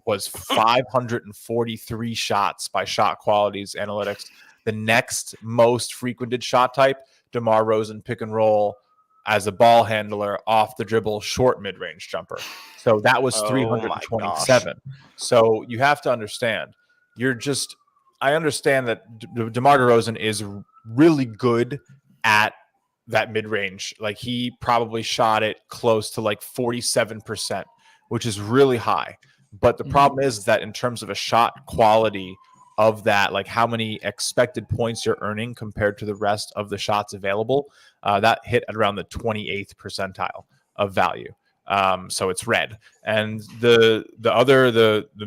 was 543 shots by Shot Quality's analytics. The next most frequented shot type, DeMar DeRozan pick and roll as a ball handler off the dribble short mid-range jumper. So that was 327. So you have to understand, I understand that DeMar DeRozan is really good at that mid-range. Like he probably shot it close to like 47%, which is really high. But the problem is that in terms of a shot quality of that, like how many expected points you're earning compared to the rest of the shots available, that hit at around the 28th percentile of value. So it's red. And the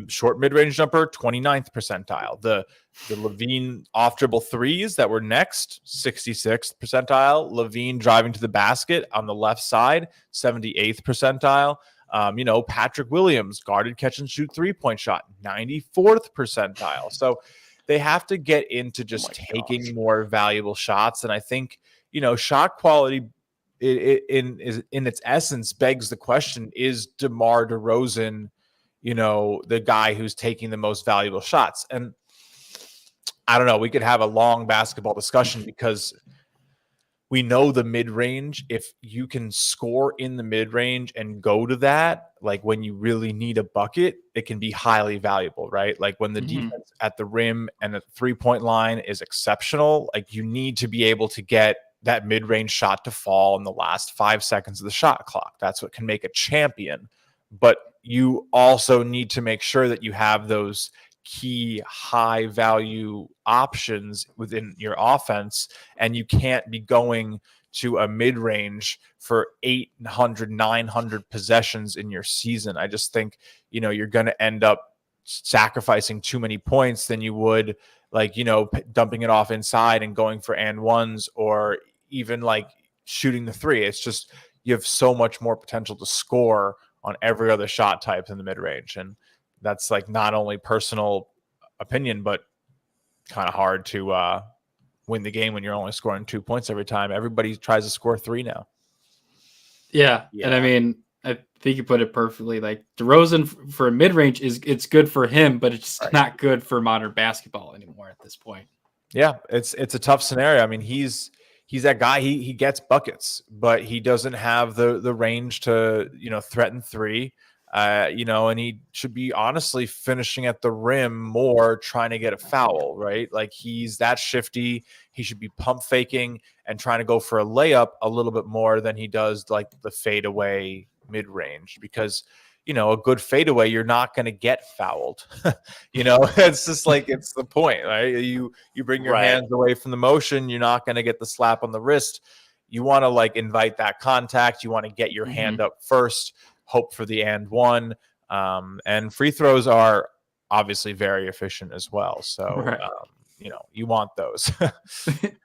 short mid-range jumper, 29th percentile. The Levine off dribble threes that were next, 66th percentile. Levine driving to the basket on the left side, 78th percentile. Patrick Williams, guarded catch and shoot 3-point shot, 94th percentile. So they have to get into just taking more valuable shots. And I think, shot quality in its essence begs the question, is DeMar DeRozan, the guy who's taking the most valuable shots? And I don't know, we could have a long basketball discussion because we know the mid-range, if you can score in the mid-range and go to that, like when you really need a bucket, it can be highly valuable, right? Like when the defense at the rim and at the 3-point line is exceptional, like you need to be able to get that mid-range shot to fall in the last 5 seconds of the shot clock. That's what can make a champion. But you also need to make sure that you have those key high value options within your offense, and you can't be going to a mid-range for 800, 900 possessions in your season. I just think, you're going to end up sacrificing too many points than you would dumping it off inside and going for and ones, or even like shooting the three. It's just, you have so much more potential to score on every other shot type in the mid range. And that's like not only personal opinion, but kind of hard to win the game when you're only scoring 2 points every time. Everybody tries to score 3 now.
Yeah. And I mean, I think you put it perfectly. Like DeRozan for mid range it's good for him, but it's not good for modern basketball anymore at this point.
Yeah, it's a tough scenario. I mean, he's that guy. He gets buckets, but he doesn't have the range to threaten 3. And he should be honestly finishing at the rim more, trying to get a foul, right? Like he's that shifty. He should be pump faking and trying to go for a layup a little bit more than he does like the fadeaway mid range, because a good fadeaway, you're not going to get fouled. It's just like, it's the point, right? You bring your hands away from the motion, you're not going to get the slap on the wrist. You want to like invite that contact. You want to get your hand up first, hope for the and one. And free throws are obviously very efficient as well. So, you want those.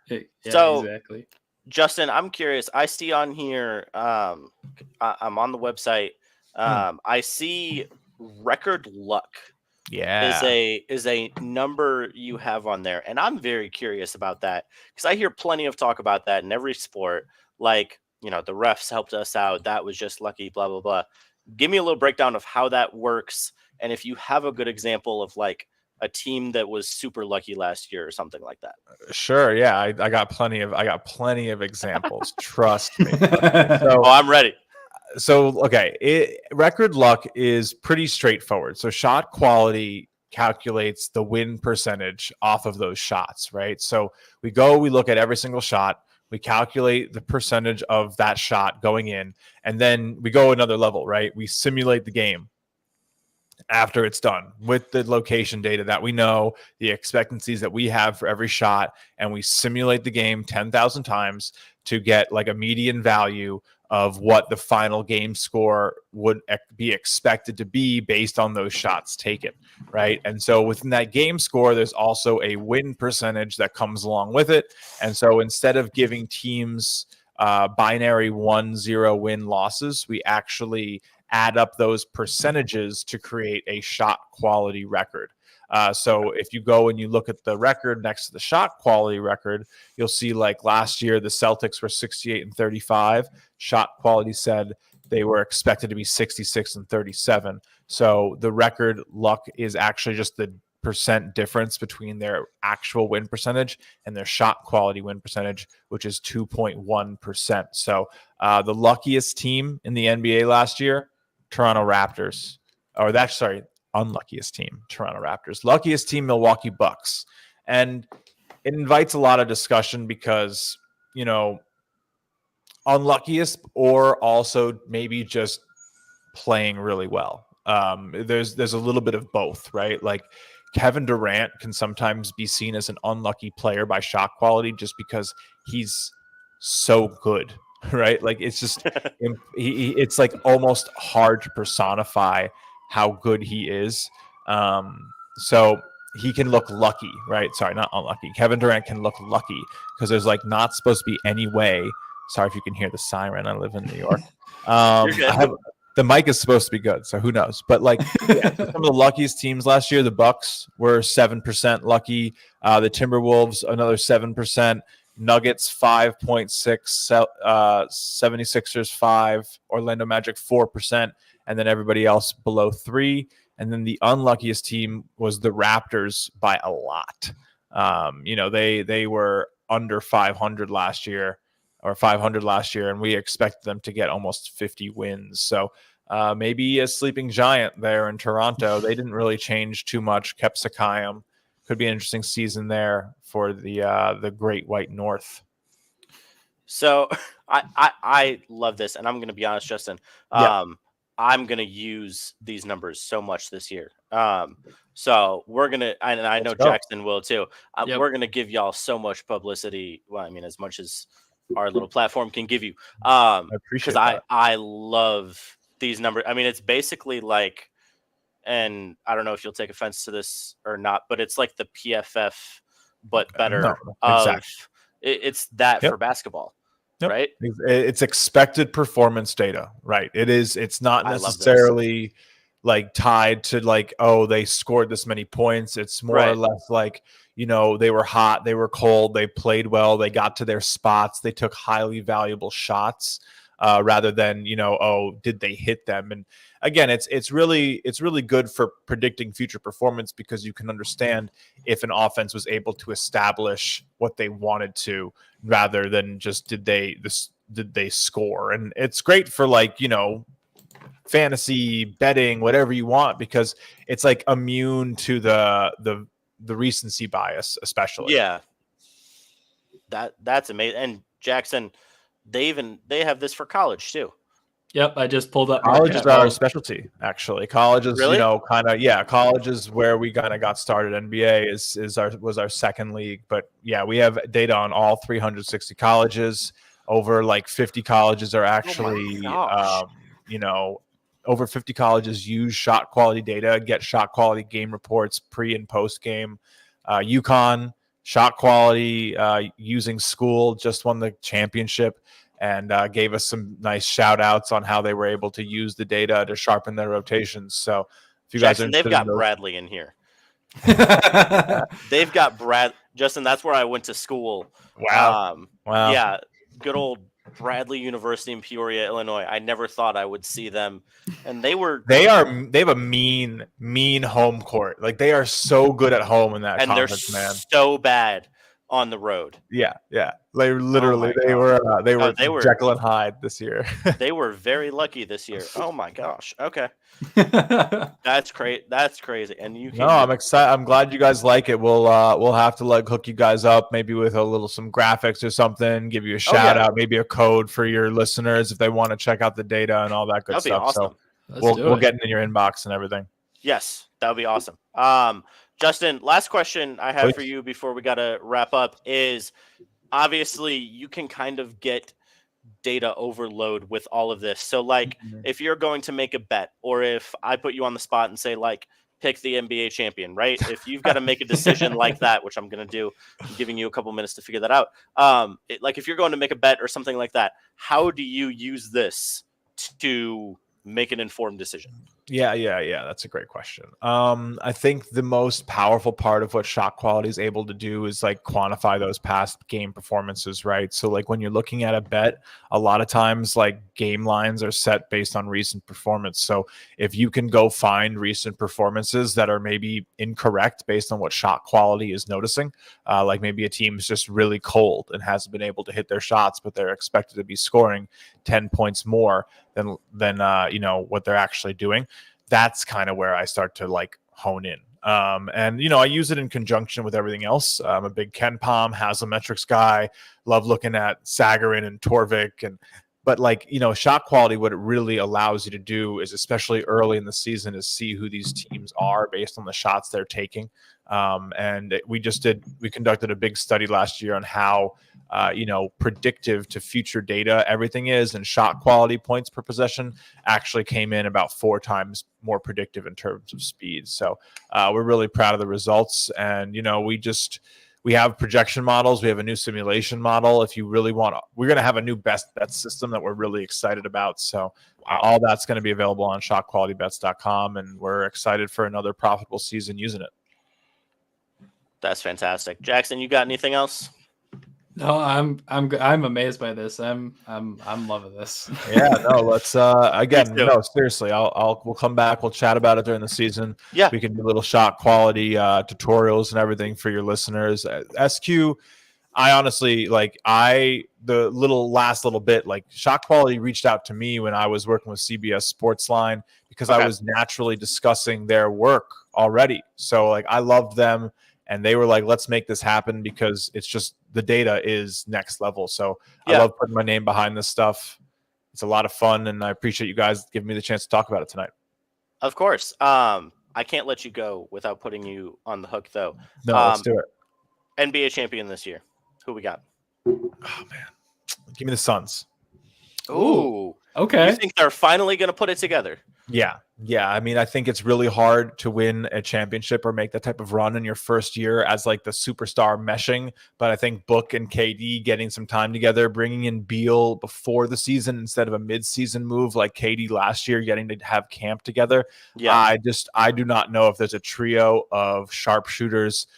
Yeah,
so
exactly.
Justin, I'm curious. I see on here, I'm on the website. I see record luck is a number you have on there, and I'm very curious about that because I hear plenty of talk about that in every sport. Like, the refs helped us out, that was just lucky, blah blah blah. Give me a little breakdown of how that works, and if you have a good example of like a team that was super lucky last year or something like that.
Sure, yeah, I got plenty of examples. Trust me.
So I'm ready.
So, okay, record luck is pretty straightforward. So shot quality calculates the win percentage off of those shots, right? So we look at every single shot, we calculate the percentage of that shot going in, and then we go another level, right? We simulate the game after it's done with the location data that we know, the expectancies that we have for every shot, and we simulate the game 10,000 times to get like a median value of what the final game score would be expected to be based on those shots taken, right? And so within that game score, there's also a win percentage that comes along with it. And so instead of giving teams binary 1-0 win losses, we actually add up those percentages to create a shot quality record. So if you go and you look at the record next to the shot quality record, you'll see like last year, the Celtics were 68-35. Shot quality said they were expected to be 66-37. So the record luck is actually just the percent difference between their actual win percentage and their shot quality win percentage, which is 2.1%. So the luckiest team in the NBA last year, Toronto Raptors, unluckiest team, Toronto Raptors. Luckiest team, Milwaukee Bucks. And it invites a lot of discussion because, unluckiest or also maybe just playing really well. There's a little bit of both, right? Like Kevin Durant can sometimes be seen as an unlucky player by shot quality just because he's so good, right? Like it's just it's like almost hard to personify how good he is. So he can look lucky, right? Sorry, not unlucky. Kevin Durant can look lucky because there's like not supposed to be any way. Sorry if you can hear the siren. I live in New York. The mic is supposed to be good, so who knows? But like some of the luckiest teams last year, the Bucks were 7% lucky. The Timberwolves, another 7%. Nuggets 5.6, 76ers 5, Orlando Magic 4%, and then everybody else below 3. And then the unluckiest team was the Raptors by a lot. They were under 500 last year, or 500 last year, and we expected them to get almost 50 wins. So maybe a sleeping giant there in Toronto. They didn't really change too much. Kept Siakam. Could be an interesting season there for the Great White North.
So I love this, and I'm going to be honest, Justin. I'm going to use these numbers so much this year. So we're going to, and I know Jackson will too. We're going to give y'all so much publicity. Well, I mean, as much as our little platform can give you.
I appreciate that.
I love these numbers. I mean, it's basically like, and I don't know if you'll take offense to this or not, but it's like the PFF, but better.
No, exactly.
It's that for basketball.
Yep.
right?
It's expected performance data, right? It's not necessarily like tied to like, oh, they scored this many points. It's more or less like, they were hot, they were cold, they played well, they got to their spots, they took highly valuable shots, rather than, oh, did they hit them? And again, it's really good for predicting future performance, because you can understand if an offense was able to establish what they wanted to, rather than just did they score. And it's great for like, fantasy betting, whatever you want, because it's like immune to the recency bias, especially.
Yeah. That's amazing. And Jackson, they have this for college too.
Yep, I just pulled up.
College is our specialty, actually. College is,
Really?
college is where we kind of got started. NBA was our second league, but yeah, we have data on all 360 colleges. Over like 50 colleges are actually, over 50 colleges use shot quality data, get shot quality game reports pre and post game. UConn shot quality using School just won the championship, and gave us some nice shout outs on how they were able to use the data to sharpen their rotations. So if you
Jackson,
guys are
they've got Bradley in here. They've got Justin, that's where I went to school.
Wow.
Yeah, good old Bradley University in Peoria, Illinois. I never thought I would see them. And they
have a mean home court. Like, they are so good at home in that conference, man.
So bad on the road.
Yeah. They literally they were Jekyll and Hyde this year.
They were very lucky this year. Oh my gosh. Okay. That's crazy. That's crazy. And
I'm excited. I'm glad you guys like it. We'll have to like hook you guys up, maybe with some graphics or something, give you a shout out, maybe a code for your listeners if they want to check out the data and all that good
That'd
stuff.
Be awesome.
So we'll get it in your inbox and everything.
Yes, that would be awesome. Justin, last question I have for you before we got to wrap up is, obviously you can kind of get data overload with all of this. So like if you're going to make a bet, or if I put you on the spot and say like, pick the NBA champion, right? If you've got to make a decision like that, which I'm going to do, I'm giving you a couple minutes to figure that out. Like if you're going to make a bet or something like that, how do you use this to make an informed decision?
Yeah. That's a great question. I think the most powerful part of what shot quality is able to do is like quantify those past game performances, right? So like when you're looking at a bet, a lot of times like game lines are set based on recent performance. So if you can go find recent performances that are maybe incorrect based on what shot quality is noticing, like maybe a team is just really cold and hasn't been able to hit their shots, but they're expected to be scoring 10 points more than what they're actually doing. That's kind of where I start to like hone in. And I use it in conjunction with everything else. I'm a big Ken Palm Haslametrics guy. Love looking at Sagarin and Torvik, but like, shot quality, what it really allows you to do is, especially early in the season, is see who these teams are based on the shots they're taking. And we conducted a big study last year on how, predictive to future data everything is, and shot quality points per possession actually came in about 4 times more predictive in terms of speed. So we're really proud of the results. And, we have projection models. We have a new simulation model. If you really want, we're going to have a new best bet system that we're really excited about. So all that's going to be available on shotqualitybets.com. And we're excited for another profitable season using it.
That's fantastic. Jackson, you got anything else?
No, I'm amazed by this. I'm loving this.
Yeah, no, let's again, no, seriously, we'll come back, we'll chat about it during the season.
Yeah,
we can do little shot quality tutorials and everything for your listeners. SQ, I honestly the last little bit, like shot quality reached out to me when I was working with CBS Sportsline, because I was naturally discussing their work already. So like I loved them. And they were like, let's make this happen, because it's just the data is next level. So I love putting my name behind this stuff. It's a lot of fun. And I appreciate you guys giving me the chance to talk about it tonight.
Of course. I can't let you go without putting you on the hook, though.
No, let's do it.
NBA champion this year. Who we got?
Oh, man. Give me the Suns.
Ooh.
Okay.
You think they're finally going to put it together?
Yeah. I mean, I think it's really hard to win a championship or make that type of run in your first year as like the superstar meshing. But I think Book and KD getting some time together, bringing in Beal before the season instead of a mid-season move like KD last year, getting to have camp together.
Yeah.
I do not know if there's a trio of sharpshooters,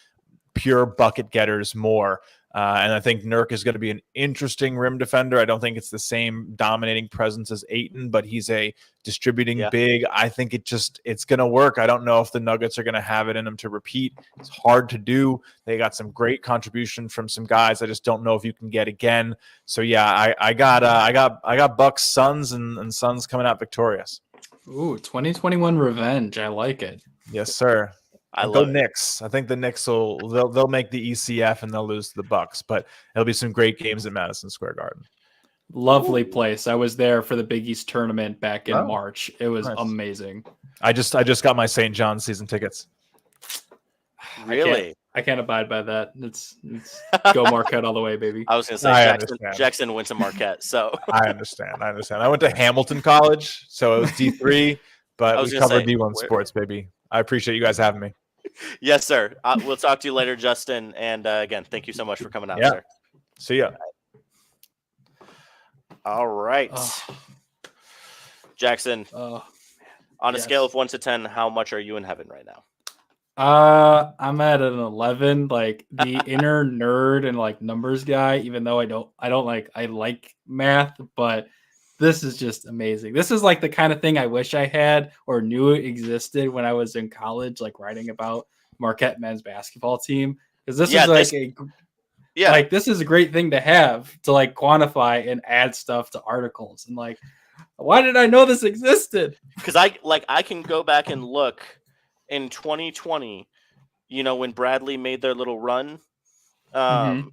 pure bucket getters more. And I think Nurk is going to be an interesting rim defender. I don't think it's the same dominating presence as Ayton, but he's a distributing big. I think it's going to work. I don't know if the Nuggets are going to have it in them to repeat. It's hard to do. They got some great contribution from some guys. I just don't know if you can get again. So yeah, I got Bucks, Suns, and Suns coming out victorious.
Ooh, 2021 revenge. I like it.
Yes, sir.
I'll
go Knicks. I think the Knicks they'll make the ECF and they'll lose to the Bucks, but it'll be some great games at Madison Square Garden.
Lovely place. I was there for the Big East tournament back in March. It was amazing.
I just got my St. John's season tickets.
Really?
I can't abide by that. It's go Marquette all the way, baby.
I was going to say Jackson went to Marquette, so
I understand. I went to Hamilton College, so it was D3, but we covered D1 sports, baby. I appreciate you guys having me.
Yes, sir. We'll talk to you later, Justin. And again, thank you so much for coming out, sir.
See ya.
All right. Jackson, on a scale of 1 to 10, how much are you in heaven right now?
I'm at an 11. Like the inner nerd and like numbers guy, even though I like math, but this is just amazing. This is like the kind of thing I wish I had or knew it existed when I was in college, like writing about Marquette men's basketball team. Because this is this is a great thing to have to like quantify and add stuff to articles. And like, why did I know this existed?
Because I can go back and look in 2020, when Bradley made their little run, and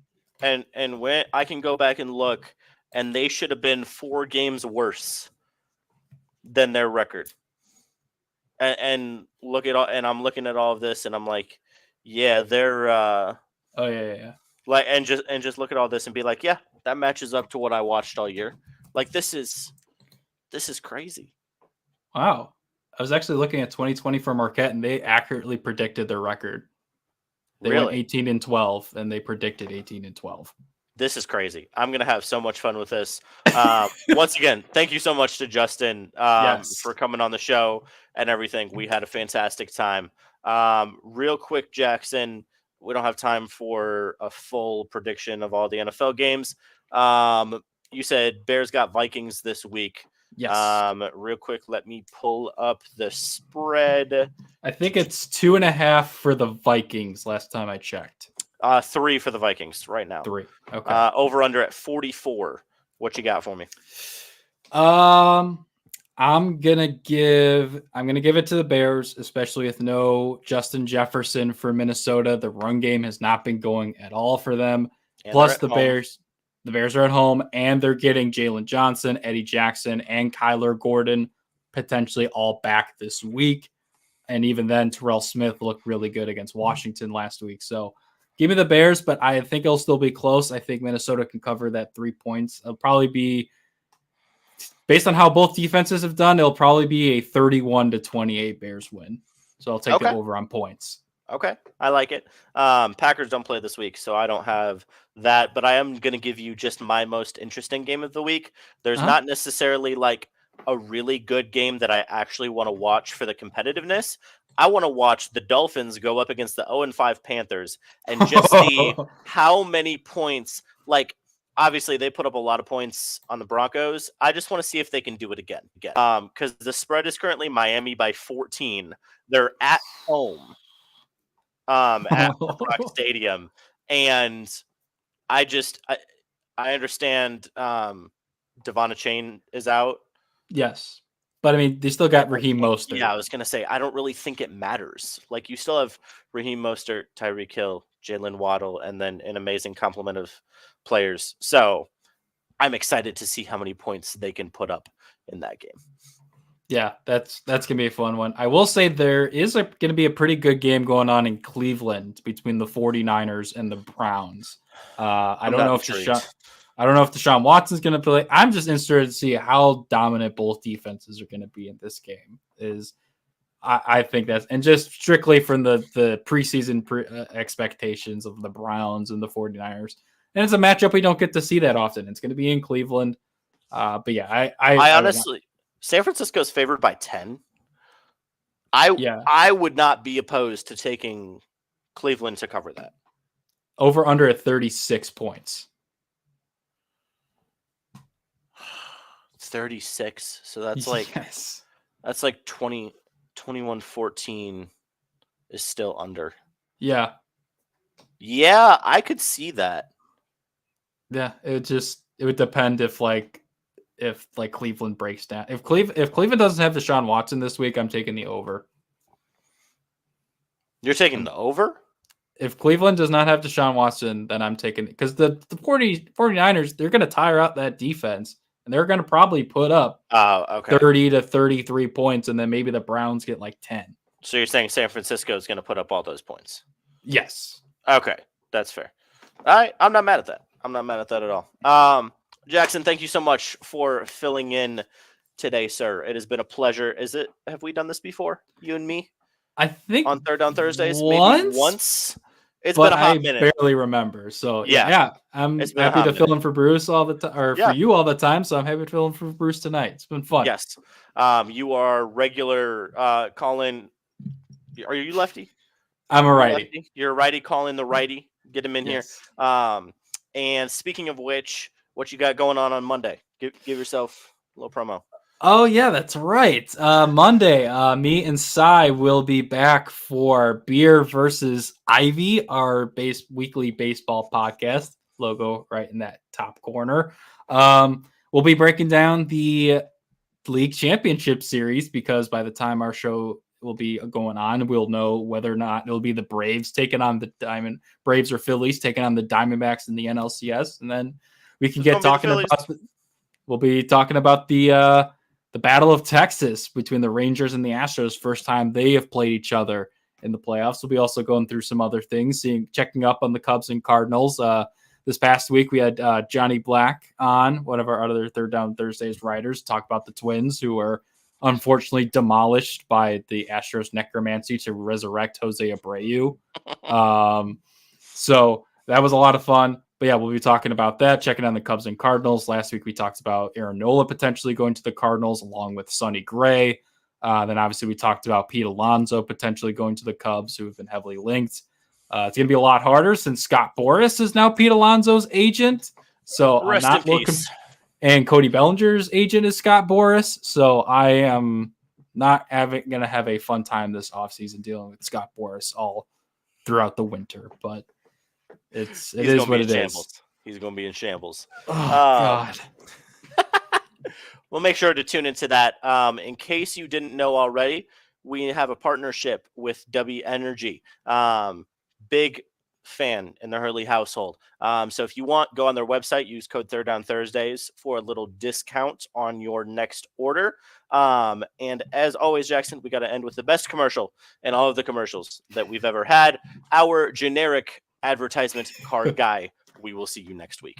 when I can go back and look. And they should have been 4 games worse than their record. And look at all, and I'm looking at all of this, and I'm like, yeah, they're like, and just look at all this and be like, yeah, that matches up to what I watched all year. Like this is crazy.
Wow, I was actually looking at 2020 for Marquette, and they accurately predicted their record. They went 18-12, and they predicted 18-12.
This is crazy. I'm going to have so much fun with this. Once again, thank you so much to Justin for coming on the show and everything. We had a fantastic time. Real quick, Jackson, we don't have time for a full prediction of all the NFL games. You said Bears got Vikings this week.
Yes.
Real quick, let me pull up the spread.
I think it's 2.5 for the Vikings last time I checked.
3 for the Vikings right now.
3. Okay.
Over under at 44. What you got for me?
I'm gonna give it to the Bears, especially with no Justin Jefferson for Minnesota. The run game has not been going at all for them.
And
plus the Bears are at home, and they're getting Jalen Johnson, Eddie Jackson, and Kyler Gordon potentially all back this week. And even then, Terrell Smith looked really good against Washington last week. So give me the Bears, but I think it'll still be close. I think Minnesota can cover that 3 points. It'll probably be, based on how both defenses have done, it'll probably be a 31-28 Bears win. So I'll take the over on points.
Okay, I like it. Packers don't play this week, so I don't have that, but I am going to give you just my most interesting game of the week. There's not necessarily like a really good game that I actually want to watch for the competitiveness. I want to watch the Dolphins go up against the 0-5 Panthers and just see how many points. Like, obviously, they put up a lot of points on the Broncos. I just want to see if they can do it again. Because the spread is currently Miami by 14. They're at home at Rock Stadium, and I understand Devon Chain is out.
Yes. But, I mean, they still got Raheem Mostert.
Yeah, I was going to say, I don't really think it matters. Like, you still have Raheem Mostert, Tyreek Hill, Jalen Waddle, and then an amazing complement of players. So I'm excited to see how many points they can put up in that game.
Yeah, that's going to be a fun one. I will say there is going to be a pretty good game going on in Cleveland between the 49ers and the Browns. I don't know if I don't know if Deshaun Watson's going to play. I'm just interested to see how dominant both defenses are going to be in this game. I think that's, and just strictly from the preseason expectations of the Browns and the 49ers. And it's a matchup we don't get to see that often. It's going to be in Cleveland. But yeah, I
honestly, San Francisco's favored by 10. I would not be opposed to taking Cleveland to cover that.
Over under at 36 points.
36. So that's like that's like 21-14 is still under.
Yeah.
Yeah, I could see that.
Yeah, it would depend if Cleveland breaks down. If Cleveland doesn't have Deshaun Watson this week, I'm taking the over.
You're taking the over?
If Cleveland does not have Deshaun Watson, then I'm taking it, because the 49ers, they're going to tire out that defense, and they're going to probably put up 30 to 33 points, and then maybe the Browns get like 10.
So you're saying San Francisco is going to put up all those points?
Yes.
Okay, that's fair. I'm not mad at that. I'm not mad at that at all. Jackson, thank you so much for filling in today, sir. It has been a pleasure. Have we done this before, you and me?
I think
on Third Down Thursdays,
maybe
once. It's been a hot minute.
I barely remember. So yeah, I'm happy to fill in for Bruce all the time, or for you all the time. So I'm happy to fill in for Bruce tonight. It's been fun.
Yes. You are regular call-in. Are you lefty?
I'm a righty.
You're a righty. Call in the righty. Get him in here. And speaking of which, what you got going on Monday? Give yourself a little promo.
Oh, yeah, that's right. Monday, me and Cy will be back for Beer versus Ivy, our weekly baseball podcast. Logo right in that top corner. We'll be breaking down the league championship series, because by the time our show will be going on, we'll know whether or not it'll be the Braves taking on the Braves or Phillies taking on the Diamondbacks in the NLCS. And then we can get talking about we'll be talking about the Battle of Texas between the Rangers and the Astros, first time they have played each other in the playoffs. We'll be also going through some other things, checking up on the Cubs and Cardinals. This past week, we had Johnny Black on, one of our other Third Down Thursdays writers, talk about the Twins, who were unfortunately demolished by the Astros necromancy to resurrect Jose Abreu. So that was a lot of fun. But yeah, we'll be talking about that, checking on the Cubs and Cardinals. Last week, we talked about Aaron Nola potentially going to the Cardinals along with Sonny Gray. Then obviously we talked about Pete Alonso potentially going to the Cubs, who have been heavily linked. It's going to be a lot harder since Scott Boras is now Pete Alonso's agent. So I'm not looking. And Cody Bellinger's agent is Scott Boras. So I am not going to have a fun time this offseason dealing with Scott Boras all throughout the winter. But it is what it is.
He's going to be in shambles.
Oh, God.
We'll make sure to tune into that. In case you didn't know already, we have a partnership with W Energy. Big fan in the Hurley household. So if you want, go on their website, use code Third Down Thursdays for a little discount on your next order. And as always, Jackson, we got to end with the best commercial in all of the commercials that we've ever had. Our generic advertisement card guy. We will see you next week.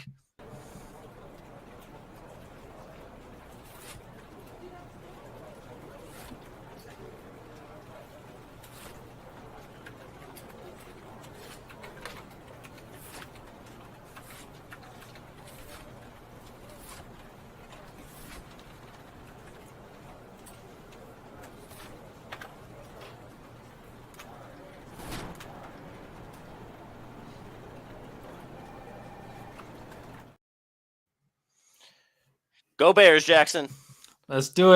Go Bears, Jackson.
Let's do it.